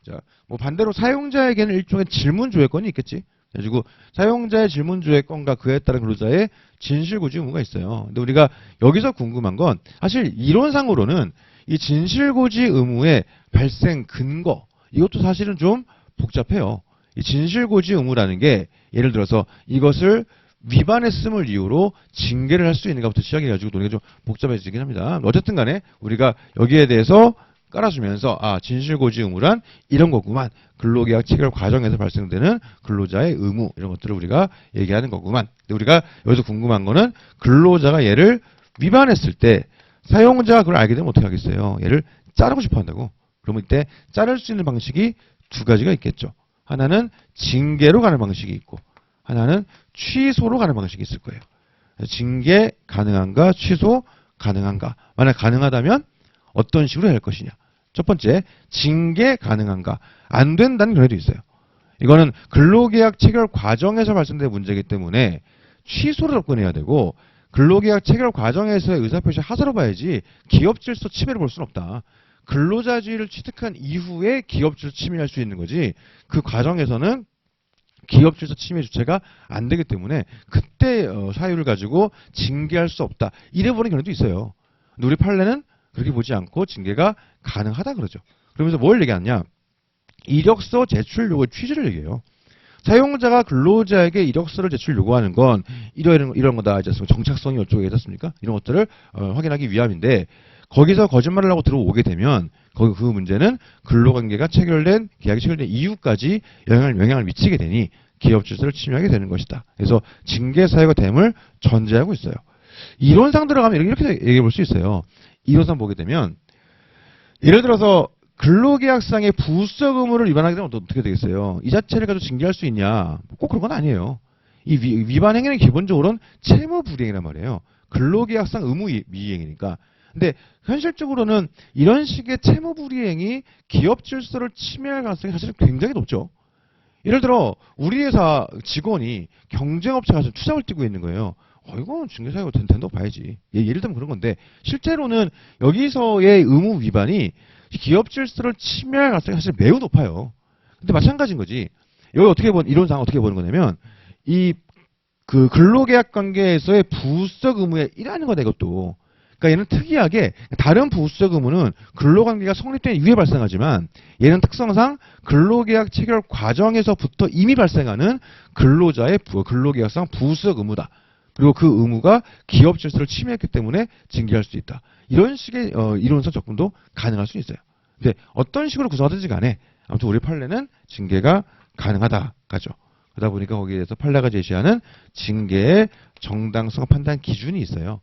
S1: 자, 뭐 반대로 사용자에게는 일종의 질문 조회권이 있겠지. 그래가지고 사용자의 질문 조회권과 그에 따른 근로자의 진실고지 의무가 있어요. 근데 우리가 여기서 궁금한 건 사실 이론상으로는 이 진실고지 의무의 발생 근거 이것도 사실은 좀 복잡해요. 이 진실고지 의무라는 게 예를 들어서 이것을 위반했음을 이유로 징계를 할 수 있는가부터 시작해가지고 논의가 좀 복잡해지긴 합니다. 어쨌든 간에 우리가 여기에 대해서 깔아주면서 진실고지 의무란 이런 거구만. 근로계약 체결 과정에서 발생되는 근로자의 의무 이런 것들을 우리가 얘기하는 거구만. 근데 우리가 여기서 궁금한 거는 근로자가 얘를 위반했을 때 사용자가 그걸 알게 되면 어떻게 하겠어요? 얘를 자르고 싶어 한다고. 그러면 이때 자를 수 있는 방식이 두 가지가 있겠죠. 하나는 징계로 가는 방식이 있고 하나는 취소로 가는 방식이 있을 거예요. 징계 가능한가 취소 가능한가. 만약 가능하다면 어떤 식으로 할 것이냐. 첫 번째, 징계 가능한가? 안 된다는 경우도 있어요. 이거는 근로계약 체결 과정에서 발생된 문제이기 때문에 취소를 접근해야 되고 근로계약 체결 과정에서의 의사표시 하자로 봐야지 기업 질서 침해를 볼 수는 없다. 근로자주의를 취득한 이후에 기업 질서 침해할 수 있는 거지 그 과정에서는 기업 질서 침해 주체가 안 되기 때문에 그때 사유를 가지고 징계할 수 없다. 이래 보는 경우도 있어요. 근데 우리 판례는 그렇게 보지 않고 징계가 가능하다 그러죠. 그러면서 뭘 얘기하냐? 이력서 제출 요구 취지를 얘기해요. 사용자가 근로자에게 이력서를 제출 요구하는 건 이런 거다. 이제 정착성이 어쩌고 얘기했습니까? 이런 것들을 확인하기 위함인데 거기서 거짓말을 하고 들어오게 되면 그 문제는 근로관계가 체결된 계약이 체결된 이후까지 영향을 미치게 되니 기업 질서를 침해하게 되는 것이다. 그래서 징계 사유가 됨을 전제하고 있어요. 이론상 들어가면 이렇게 얘기해 볼 수 있어요. 이론상 보게 되면 예를 들어서 근로계약상의 부수적 의무를 위반하게 되면 어떻게 되겠어요? 이 자체를 가지고 징계할 수 있냐? 꼭 그런 건 아니에요. 이 위반 행위는 기본적으로는 채무 불이행이란 말이에요. 근로계약상 의무 미이행이니까. 근데 현실적으로는 이런 식의 채무 불이행이 기업 질서를 침해할 가능성이 사실은 굉장히 높죠. 예를 들어 우리 회사 직원이 경쟁업체 가서 투잡을 뛰고 있는 거예요. 이건 징계사유가 된다고 봐야지. 예를 들면 그런 건데 실제로는 여기서의 의무 위반이 기업 질서를 침해할 가능성이 사실 매우 높아요. 근데 마찬가지인 거지. 여기 어떻게 이론상 어떻게 보는 거냐면 그 근로계약 관계에서의 부수적 의무의 일환인 거다 이것도. 그러니까 얘는 특이하게 다른 부수적 의무는 근로관계가 성립된 이후에 발생하지만 얘는 특성상 근로계약 체결 과정에서부터 이미 발생하는 근로자의 근로계약상 부수적 의무다. 그리고 그 의무가 기업 질서를 침해했기 때문에 징계할 수 있다. 이런 식의 이론상 접근도 가능할 수 있어요. 근데 어떤 식으로 구성하든지 간에 아무튼 우리 판례는 징계가 가능하다가죠. 그러다 보니까 거기에 대해서 판례가 제시하는 징계의 정당성 판단 기준이 있어요.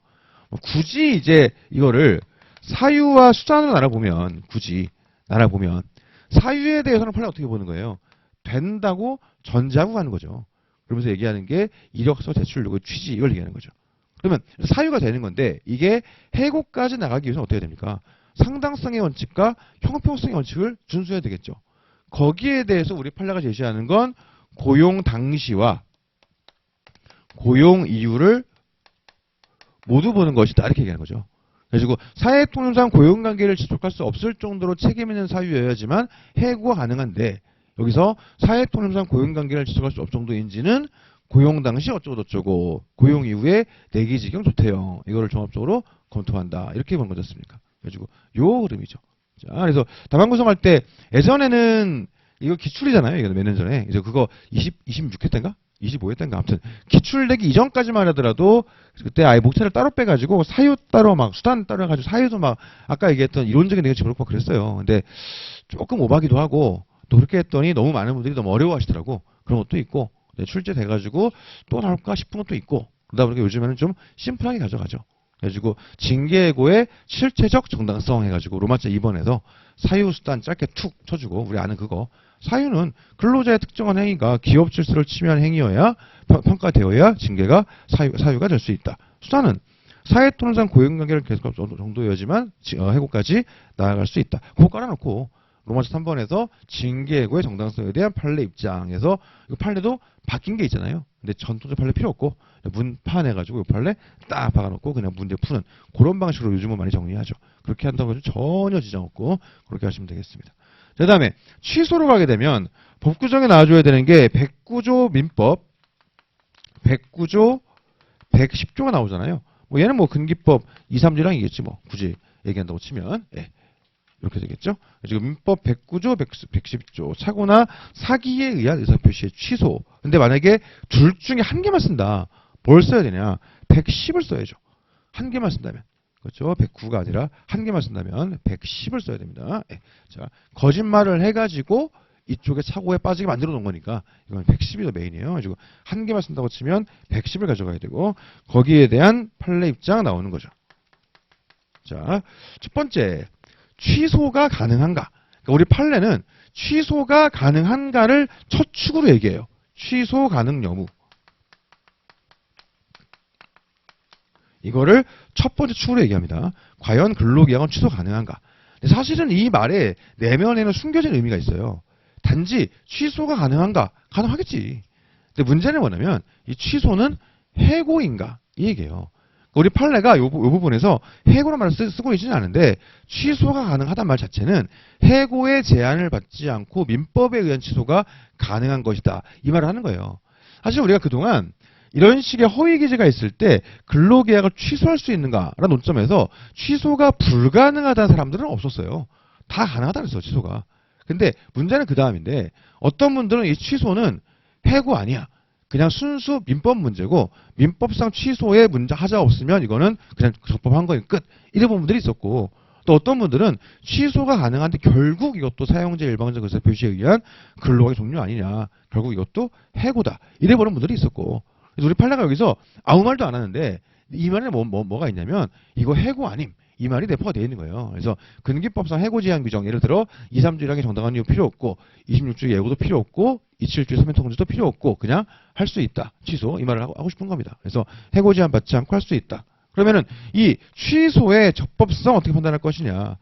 S1: 굳이 이제 이거를 사유와 수단으로 나눠보면 사유에 대해서는 판례 어떻게 보는 거예요? 된다고 전제하고 가는 거죠. 그러면서 얘기하는 게 이력서 제출 요구 취지 이걸 얘기하는 거죠. 그러면 사유가 되는 건데 이게 해고까지 나가기 위해서는 어떻게 됩니까? 상당성의 원칙과 형평성의 원칙을 준수해야 되겠죠. 거기에 대해서 우리 판례가 제시하는 건 고용 당시와 고용 이유를 모두 보는 것이다 이렇게 얘기하는 거죠. 그래서 사회통념상 고용관계를 지속할 수 없을 정도로 책임 있는 사유여야지만 해고가 가능한데 여기서 사회통념상 고용관계를 지속할 수 없을 정도인지는 고용 당시 어쩌고저쩌고 고용 이후에 내기지경 조태형 이거를 종합적으로 검토한다 이렇게 본 거지 않습니까? 그래가지고 요 흐름이죠. 자, 그래서 답안 구성할 때 예전에는 이거 기출이잖아요. 이거 몇 년 전에 이제 그거 26회 때인가? 25회 때인가 아무튼 기출되기 이전까지만 하더라도 그때 아예 목차를 따로 빼가지고 사유 따로 막 수단 따로 해가지고 사유도 막 아까 얘기했던 이론적인 내용 집어넣고 그랬어요. 근데 조금 오바기도 하고 또 그렇게 했더니 너무 많은 분들이 너무 어려워하시더라고. 그런 것도 있고 출제돼가지고 또 나올까 싶은 것도 있고 그러다 보니까 요즘에는 좀 심플하게 가져가죠. 그래가지고 징계해고의 실체적 정당성 해가지고 로마자 2번에서 사유 수단 짧게 툭 쳐주고 우리 아는 그거 사유는 근로자의 특정한 행위가 기업 질서를 침해한 행위여야 평가되어야 징계가 사유가 될 수 있다. 수단은 사회통념상 고용관계를 계속할 정도여야지만 해고까지 나아갈 수 있다. 그거 깔아놓고 로마자 3번에서 징계해고의 정당성에 대한 판례 입장에서 이 판례도 바뀐 게 있잖아요. 근데 전통적 판례 필요 없고 문판 해가지고 이 판례 딱 박아놓고 그냥 문제 푸는 그런 방식으로 요즘은 많이 정리하죠. 그렇게 한다고 해도 전혀 지장 없고 그렇게 하시면 되겠습니다. 그 다음에 취소로 가게 되면 법규정에 나와줘야 되는 게 109조 민법 109조 110조가 나오잖아요. 뭐 얘는 뭐 근기법 2, 3조랑이겠지 뭐 굳이 얘기한다고 치면 이렇게 되겠죠. 지금 민법 109조 110조 사고나 사기에 의한 의사표시의 취소. 근데 만약에 둘 중에 한 개만 쓴다. 뭘 써야 되냐? 110을 써야죠. 한 개만 쓴다면. 그렇죠. 109가 아니라 한 개만 쓴다면 110을 써야 됩니다. 자, 거짓말을 해가지고 이쪽에 사고에 빠지게 만들어 놓은 거니까 이건 110이 더 메인이에요. 그래가지고 한 개만 쓴다고 치면 110을 가져가야 되고 거기에 대한 판례 입장 나오는 거죠. 자, 첫 번째 취소가 가능한가? 그러니까 우리 판례는 취소가 가능한가를 첫 축으로 얘기해요. 취소 가능 여부. 이거를 첫 번째 축으로 얘기합니다. 과연 근로계약은 취소 가능한가? 근데 사실은 이 말에 내면에는 숨겨진 의미가 있어요. 단지 취소가 가능한가? 가능하겠지. 근데 문제는 뭐냐면 이 취소는 해고인가? 이 얘기예요. 우리 판례가 이 부분에서 해고란 말을 쓰고 있지는 않은데 취소가 가능하단 말 자체는 해고의 제한을 받지 않고 민법에 의한 취소가 가능한 것이다. 이 말을 하는 거예요. 사실 우리가 그동안 이런 식의 허위 기재가 있을 때 근로계약을 취소할 수 있는가라는 논점에서 취소가 불가능하다는 사람들은 없었어요. 다 가능하다 그랬어요. 취소가. 근데 문제는 그 다음인데 어떤 분들은 이 취소는 해고 아니야. 그냥 순수 민법 문제고 민법상 취소에 문제 하자 없으면 이거는 그냥 적법한 거예요. 끝. 이런 부분들이 있었고 또 어떤 분들은 취소가 가능한데 결국 이것도 사용자 일방적 의사 표시에 의한 근로의 종료 아니냐. 결국 이것도 해고다. 이래버린 분들이 있었고 그래서 우리 판례가 여기서 아무 말도 안 하는데 이 말에 뭐가 있냐면 이거 해고 아님. 이 말이 내포가 되어 있는 거예요. 그래서 근기법상 해고 제한 규정 예를 들어 2, 3주 일하기 정당한 이유 필요 없고 26주 예고도 필요 없고 27주 서면 통지도 필요 없고 그냥 할 수 있다. 취소 이 말을 하고 싶은 겁니다. 그래서 해고 제한 받지 않고 할 수 있다. 그러면은 이 취소의 적법성 어떻게 판단할 것이냐.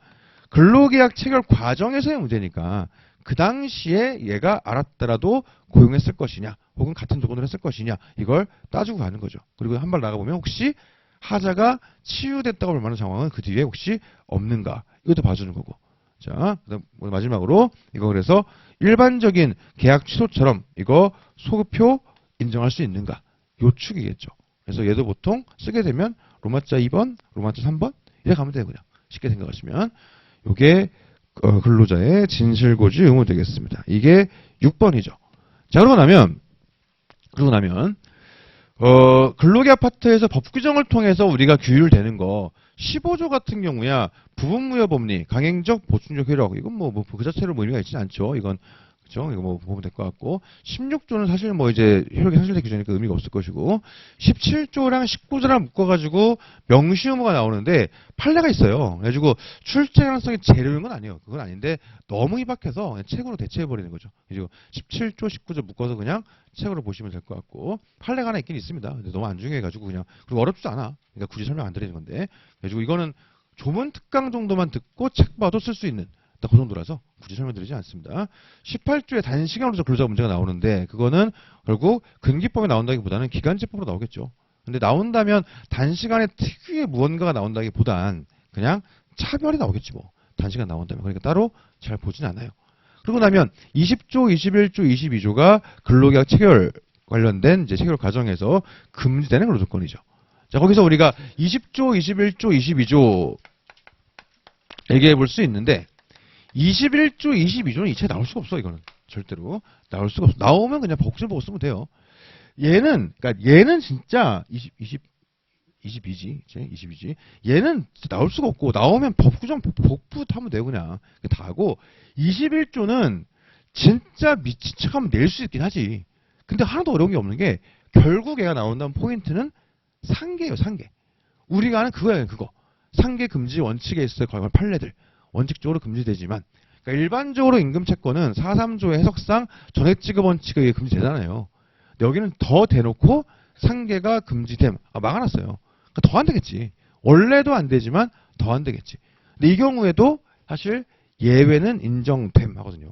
S1: 근로계약 체결 과정에서의 문제니까 그 당시에 얘가 알았더라도 고용했을 것이냐 혹은 같은 조건으로 했을 것이냐 이걸 따지고 가는 거죠. 그리고 한 발 나가보면 혹시 하자가 치유됐다고 볼 만한 상황은 그 뒤에 혹시 없는가 이것도 봐주는 거고. 자, 그다음 마지막으로 이거 그래서 일반적인 계약 취소처럼 이거 소급표 인정할 수 있는가 요 축이겠죠. 그래서 얘도 보통 쓰게 되면 로마자 2번, 로마자 3번 이렇게 가면 돼요. 그냥 쉽게 생각하시면 요게 근로자의 진실고지 의무 되겠습니다. 이게 6번이죠. 자, 그러고 나면 근로계약 파트에서 법 규정을 통해서 우리가 규율되는 거 15조 같은 경우야 부분무효법리, 강행적, 보충적 효력 이건 그 자체로 의미가 있지는 않죠. 이건 그죠? 이거 보면 될 것 같고 16조는 사실 이제 효력이 상실된 규정이니까 의미가 없을 것이고 17조랑 19조랑 묶어가지고 명시 의무가 나오는데 판례가 있어요. 그래가지고 출제 가능성이 제일 높은 건 아니에요. 그건 아닌데 너무 희박해서 그냥 책으로 대체해버리는 거죠. 그리고 17조, 19조 묶어서 그냥 책으로 보시면 될 것 같고 판례가 하나 있긴 있습니다. 근데 너무 안 중요해가지고 그냥 그리고 어렵지도 않아. 그러니까 굳이 설명 안 드리는 건데 그래가지고 이거는 조문 특강 정도만 듣고 책 봐도 쓸 수 있는 그 정도라서 굳이 설명드리지 않습니다. 18조에 단시간으로서 근로자 문제가 나오는데 그거는 결국 근기법에 나온다기보다는 기간제법으로 나오겠죠. 근데 나온다면 단시간에 특유의 무언가가 나온다기보단 그냥 차별이 나오겠지 뭐. 단시간 나온다면. 그러니까 따로 잘 보진 않아요. 그러고 나면 20조, 21조, 22조가 근로계약 체결 관련된 이제 체결 과정에서 금지되는 근로조건이죠. 자, 거기서 우리가 20조, 21조, 22조 얘기해 볼 수 있는데 21조, 22조는 이 책에 나올 수가 없어. 이거는 절대로 나올 수가 없어. 나오면 그냥 복습 보고 쓰면 돼요. 그러니까 얘는 진짜 22지, 22지. 얘는 나올 수가 없고 나오면 법규정 복붙하면 돼요. 그냥 다 하고 21조는 진짜 미친 척하면 낼 수 있긴 하지. 근데 하나도 어려운 게 없는 게 결국 얘가 나온다는 포인트는 상계예요. 상계. 우리가 아는 그거예요. 그거. 상계 금지 원칙에 있어요. 관련 판례들. 원칙적으로 금지되지만 그러니까 일반적으로 임금채권은 4.3조의 해석상 전액지급 원칙에 의해 금지되잖아요. 근데 여기는 더 대놓고 상계가 금지됨. 막아놨어요. 그러니까 더 안 되겠지. 원래도 안 되지만 더 안 되겠지. 근데 이 경우에도 사실 예외는 인정됨 하거든요.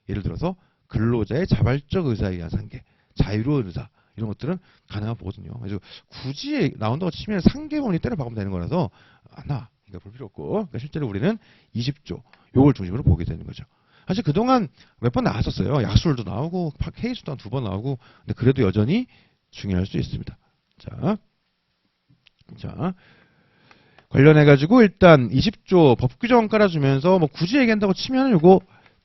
S1: 예를 들어서 근로자의 자발적 의사에 의한 상계, 자유로운 의사 이런 것들은 가능한 보거든요. 그래서 굳이 나온다고 치면 상계원이 때려 박으면 되는 거라서 안 나와. 그러니까 볼 필요 없고 그러니까 실제로 우리는 20조 요걸 중심으로 보게 되는 거죠. 사실 그동안 몇 번 나왔었어요. 약술도 나오고 케이스도 한 2번 나오고 근데 그래도 여전히 중요할 수 있습니다. 자 관련해가지고 일단 20조 법규정 깔아주면서 굳이 얘기한다고 치면 요거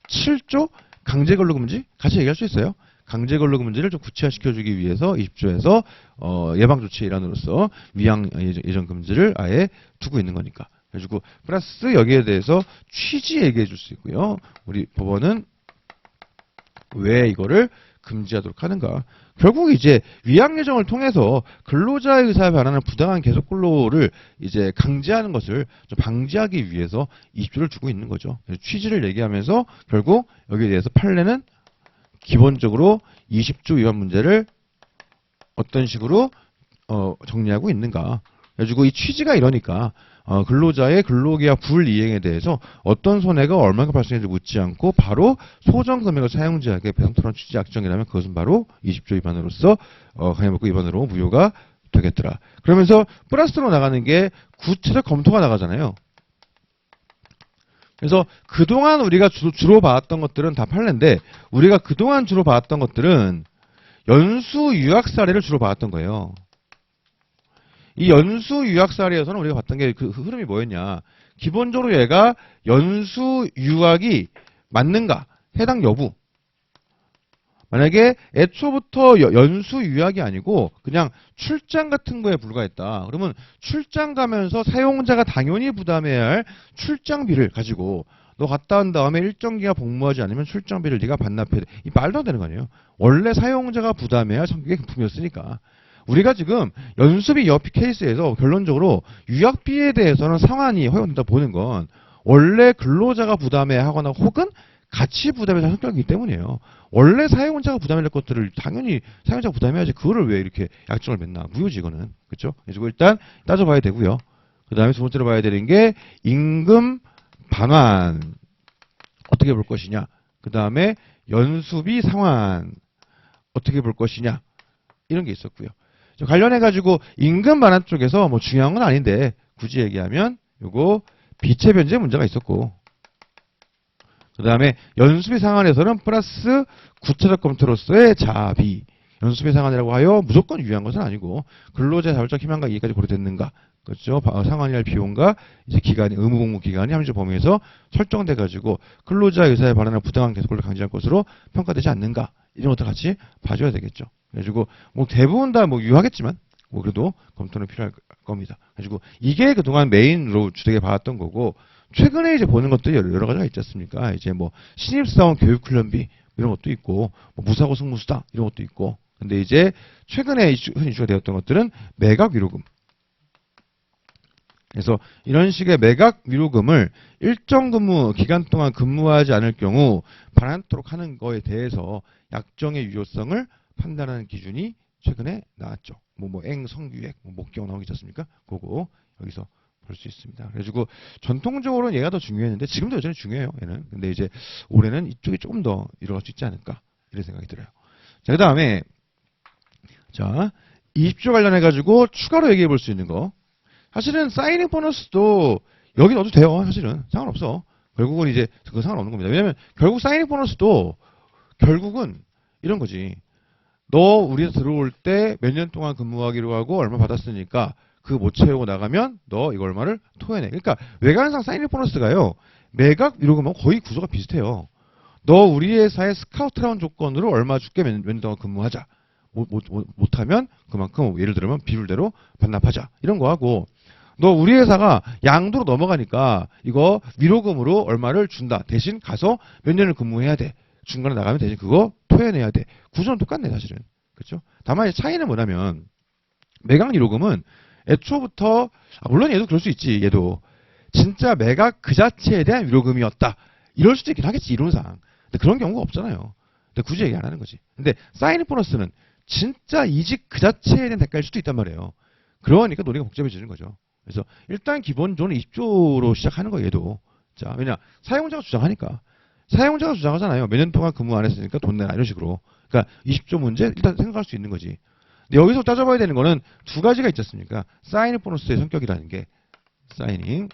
S1: 7조 강제근로금지 같이 얘기할 수 있어요. 강제근로금지를 좀 구체화시켜주기 위해서 20조에서 예방조치의 일환으로서 위양 예정 금지를 아예 두고 있는 거니까. 그래가지고 플러스 여기에 대해서 취지 얘기해 줄 수 있고요. 우리 법원은 왜 이거를 금지하도록 하는가. 결국 이제 위양 예정을 통해서 근로자의 의사에 반하는 부당한 계속 근로를 이제 강제하는 것을 좀 방지하기 위해서 20조를 두고 있는 거죠. 취지를 얘기하면서 결국 여기에 대해서 판례는 기본적으로 20조 위반 문제를 어떤 식으로 정리하고 있는가. 그래가지고 이 취지가 이러니까 근로자의 근로계약 불이행에 대해서 어떤 손해가 얼마나 발생했는지 묻지 않고 바로 소정 금액을 사용자에게 배상토론 취지 약정이라면 그것은 바로 20조 위반으로서 강행법규 위반으로 무효가 되겠더라. 그러면서 플러스로 나가는 게 구체적 검토가 나가잖아요. 그래서 그동안 우리가 주로 봐왔던 것들은 다 판례인데 우리가 그동안 주로 봐왔던 것들은 연수 유학 사례를 주로 봐왔던 거예요. 이 연수 유학 사례에서는 우리가 봤던 게 그 흐름이 뭐였냐. 기본적으로 얘가 연수 유학이 맞는가. 해당 여부. 만약에 애초부터 연수 유약이 아니고 그냥 출장 같은 거에 불과했다. 그러면 출장 가면서 사용자가 당연히 부담해야 할 출장비를 가지고 너 갔다 온 다음에 일정 기간 복무하지 않으면 출장비를 네가 반납해야 돼. 이 말도 안 되는 거 아니에요. 원래 사용자가 부담해야 할 성격의 금품이었으니까. 우리가 지금 연수비 여피 케이스에서 결론적으로 유약비에 대해서는 상환이 허용된다 보는 건 원래 근로자가 부담해야 하거나 혹은 같이 부담해야 할 성격이기 때문이에요. 원래 사용자가 부담해야 할 것들을 당연히 사용자가 부담해야지 그거를 왜 이렇게 약정을 맺나. 무효지 이거는. 그렇죠? 그래서 일단 따져봐야 되고요. 그 다음에 두 번째로 봐야 되는 게 임금 반환 어떻게 볼 것이냐. 그 다음에 연수비 상환 어떻게 볼 것이냐. 이런 게 있었고요. 관련해가지고 임금 반환 쪽에서 뭐 중요한 건 아닌데 굳이 얘기하면 요거 비체 변제 문제가 있었고 그 다음에 연수비 상환에서는 플러스 구체적 검토로서의 자비 연수비 상환이라고 하여 무조건 유효한 것은 아니고 근로자의 자율적 희망과 이해까지 고려됐는가 그렇죠. 상환이 할 비용과 이제 기간이 의무 복무 기간이 합리적 범위에서 설정돼 가지고 근로자 의사에 반하는 부당한 계속을 강제할 것으로 평가되지 않는가 이런 것들 같이 봐줘야 되겠죠. 그래가지고 뭐 대부분 다 뭐 유효하겠지만 뭐 그래도 검토는 필요할 겁니다. 그래가지고 이게 그동안 메인으로 주되게 봐왔던 거고 최근에 이제 보는 것들이 여러 가지가 있지 않습니까? 이제 뭐 신입사원 교육훈련비 이런 것도 있고 뭐 무사고 승무수당 이런 것도 있고 근데 이제 최근에 흔히 이슈가 되었던 것들은 매각 위로금 그래서 이런 식의 매각 위로금을 일정 근무 기간 동안 근무하지 않을 경우 반환토록 하는 거에 대해서 약정의 유효성을 판단하는 기준이 최근에 나왔죠. 성규액, 목경 나오기 있지 않습니까? 그거 여기서 볼 수 있습니다. 그래가지고 전통적으로는 얘가 더 중요했는데 지금도 여전히 중요해요. 얘는. 근데 이제 올해는 이쪽이 조금 더 이뤄갈 수 있지 않을까 이런 생각이 들어요. 자, 그 다음에 자 20조 관련해가지고 추가로 얘기해 볼 수 있는 거. 사실은 사이닝 보너스도 여기 넣어도 돼요. 사실은 상관없어. 결국은 이제 그거 상관없는 겁니다. 왜냐면 결국 사이닝 보너스도 결국은 이런 거지. 너 우리 들어올 때 몇 년 동안 근무하기로 하고 얼마 받았으니까 그거 못 채우고 나가면 너 이거 얼마를 토해내. 그러니까 외관상 사이닝 보너스가요. 매각 위로금하고 거의 구조가 비슷해요. 너 우리 회사에 스카우트라운 조건으로 얼마 줄게 몇 년 동안 근무하자. 못하면 그만큼 예를 들면 비율대로 반납하자. 이런 거 하고 너 우리 회사가 양도로 넘어가니까 이거 위로금으로 얼마를 준다. 대신 가서 몇 년을 근무해야 돼. 중간에 나가면 대신 그거 토해내야 돼. 구조는 똑같네 사실은. 그렇죠? 다만 차이는 뭐냐면 매각 위로금은 애초부터 물론 얘도 그럴 수 있지. 얘도 진짜 매각 그 자체에 대한 위로금이었다. 이럴 수도 있긴 하겠지 이론상. 근데 그런 경우가 없잖아요. 근데 굳이 얘기 안 하는 거지. 근데 사이닝 보너스는 진짜 이직 그 자체에 대한 대가일 수도 있단 말이에요. 그러니까 논의가 복잡해지는 거죠. 그래서 일단 기본적으로 20조로 시작하는 거예요. 얘도. 자, 왜냐 사용자가 주장하니까. 사용자가 주장하잖아요. 몇 년 동안 근무 안 했으니까 돈 내라 이런 식으로. 그러니까 20조 문제 일단 생각할 수 있는 거지. 근데 여기서 따져봐야 되는 거는 두 가지가 있지 않습니까? 사이닝 보너스의 성격이라는 게 사이닝.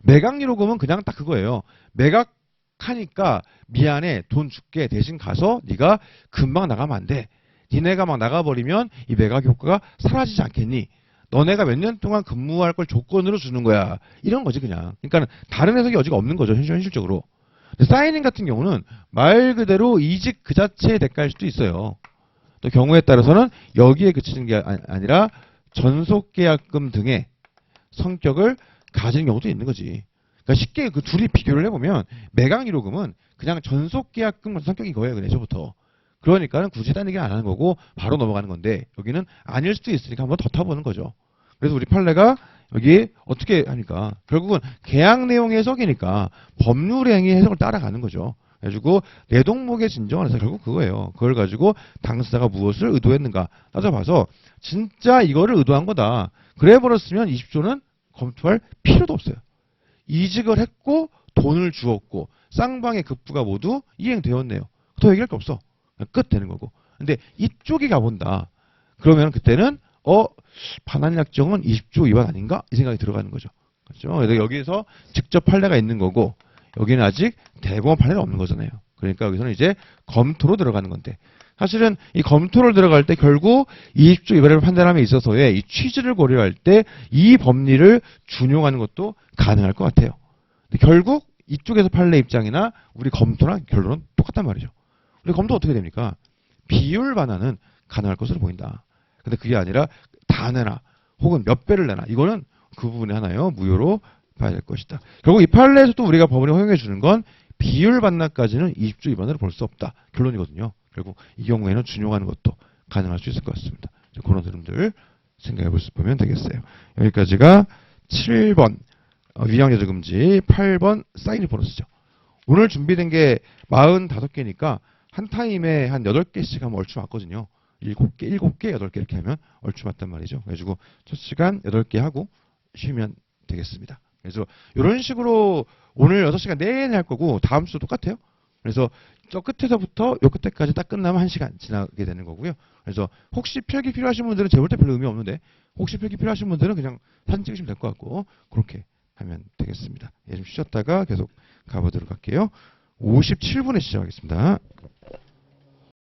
S1: 매각 위로금은 그냥 딱 그거예요. 매각하니까 미안해 돈 줄게 대신 가서 네가 금방 나가면 안 돼. 니네가 막 나가버리면 이 매각 효과가 사라지지 않겠니? 너네가 몇 년 동안 근무할 걸 조건으로 주는 거야. 이런 거지 그냥. 그러니까 다른 해석이 여지가 없는 거죠. 현실적으로. 근데 사이닝 같은 경우는 말 그대로 이직 그 자체의 대가일 수도 있어요. 또 경우에 따라서는 여기에 그치는 게 아니라 전속계약금 등의 성격을 가지는 경우도 있는 거지. 그러니까 쉽게 그 둘이 비교를 해보면 매각 위로금은 그냥 전속계약금 성격인 거예요. 그래서부터. 그러니까는 굳이 다른 얘기 안 하는 거고 바로 넘어가는 건데 여기는 아닐 수도 있으니까 한번 더 타보는 거죠. 그래서 우리 판례가 여기 어떻게 하니까 결국은 계약 내용 해석이니까 법률 행위 해석을 따라가는 거죠. 그래가지고 내동목의 진정한 해석 결국 그거예요. 그걸 가지고 당사자가 무엇을 의도했는가 따져봐서 진짜 이거를 의도한 거다. 그래 버렸으면 20조는 검토할 필요도 없어요. 이직을 했고 돈을 주었고 쌍방의 급부가 모두 이행되었네요. 더 얘기할 게 없어. 끝 되는 거고. 근데 이쪽이 가본다. 그러면 그때는 반환 약정은 20조 위반 아닌가? 이 생각이 들어가는 거죠. 그렇죠? 그래서 여기에서 직접 판례가 있는 거고 여기는 아직 대법원 판례가 없는 거잖아요. 그러니까 여기서는 이제 검토로 들어가는 건데 사실은 이 검토를 들어갈 때 결국 20조 위반을 판단함에 있어서의 이 취지를 고려할 때 이 법리를 준용하는 것도 가능할 것 같아요. 근데 결국 이쪽에서 판례 입장이나 우리 검토랑 결론은 똑같단 말이죠. 근데 검도가 어떻게 됩니까? 비율 반환은 가능할 것으로 보인다. 근데 그게 아니라 다 내나 혹은 몇 배를 내나 이거는 그 부분에 하나요. 무효로 봐야 될 것이다. 결국 이 판례에서 또 우리가 법원이 허용해 주는 건 비율 반납까지는 20조 위반으로 볼 수 없다. 결론이거든요. 결국 이 경우에는 준용하는 것도 가능할 수 있을 것 같습니다. 그런 흐름들 생각해 보면 되겠어요. 여기까지가 7번 위양여자 금지, 8번 사인 보너스죠. 오늘 준비된 게 45개니까 한 타임에 한 8개씩 하면 얼추 맞거든요. 7개, 7개, 8개 이렇게 하면 얼추 맞단 말이죠. 그래가지고 첫 시간 8개 하고 쉬면 되겠습니다. 그래서 이런 식으로 오늘 6시간 내내 할 거고 다음 주도 똑같아요. 그래서 저 끝에서부터 요 끝에까지 딱 끝나면 1시간 지나게 되는 거고요. 그래서 혹시 필기 필요하신 분들은 제가 볼 때 별로 의미 없는데 혹시 필기 필요하신 분들은 그냥 사진 찍으시면 될 것 같고 그렇게 하면 되겠습니다. 예, 좀 쉬었다가 계속 가보도록 할게요. 57분에 시작하겠습니다.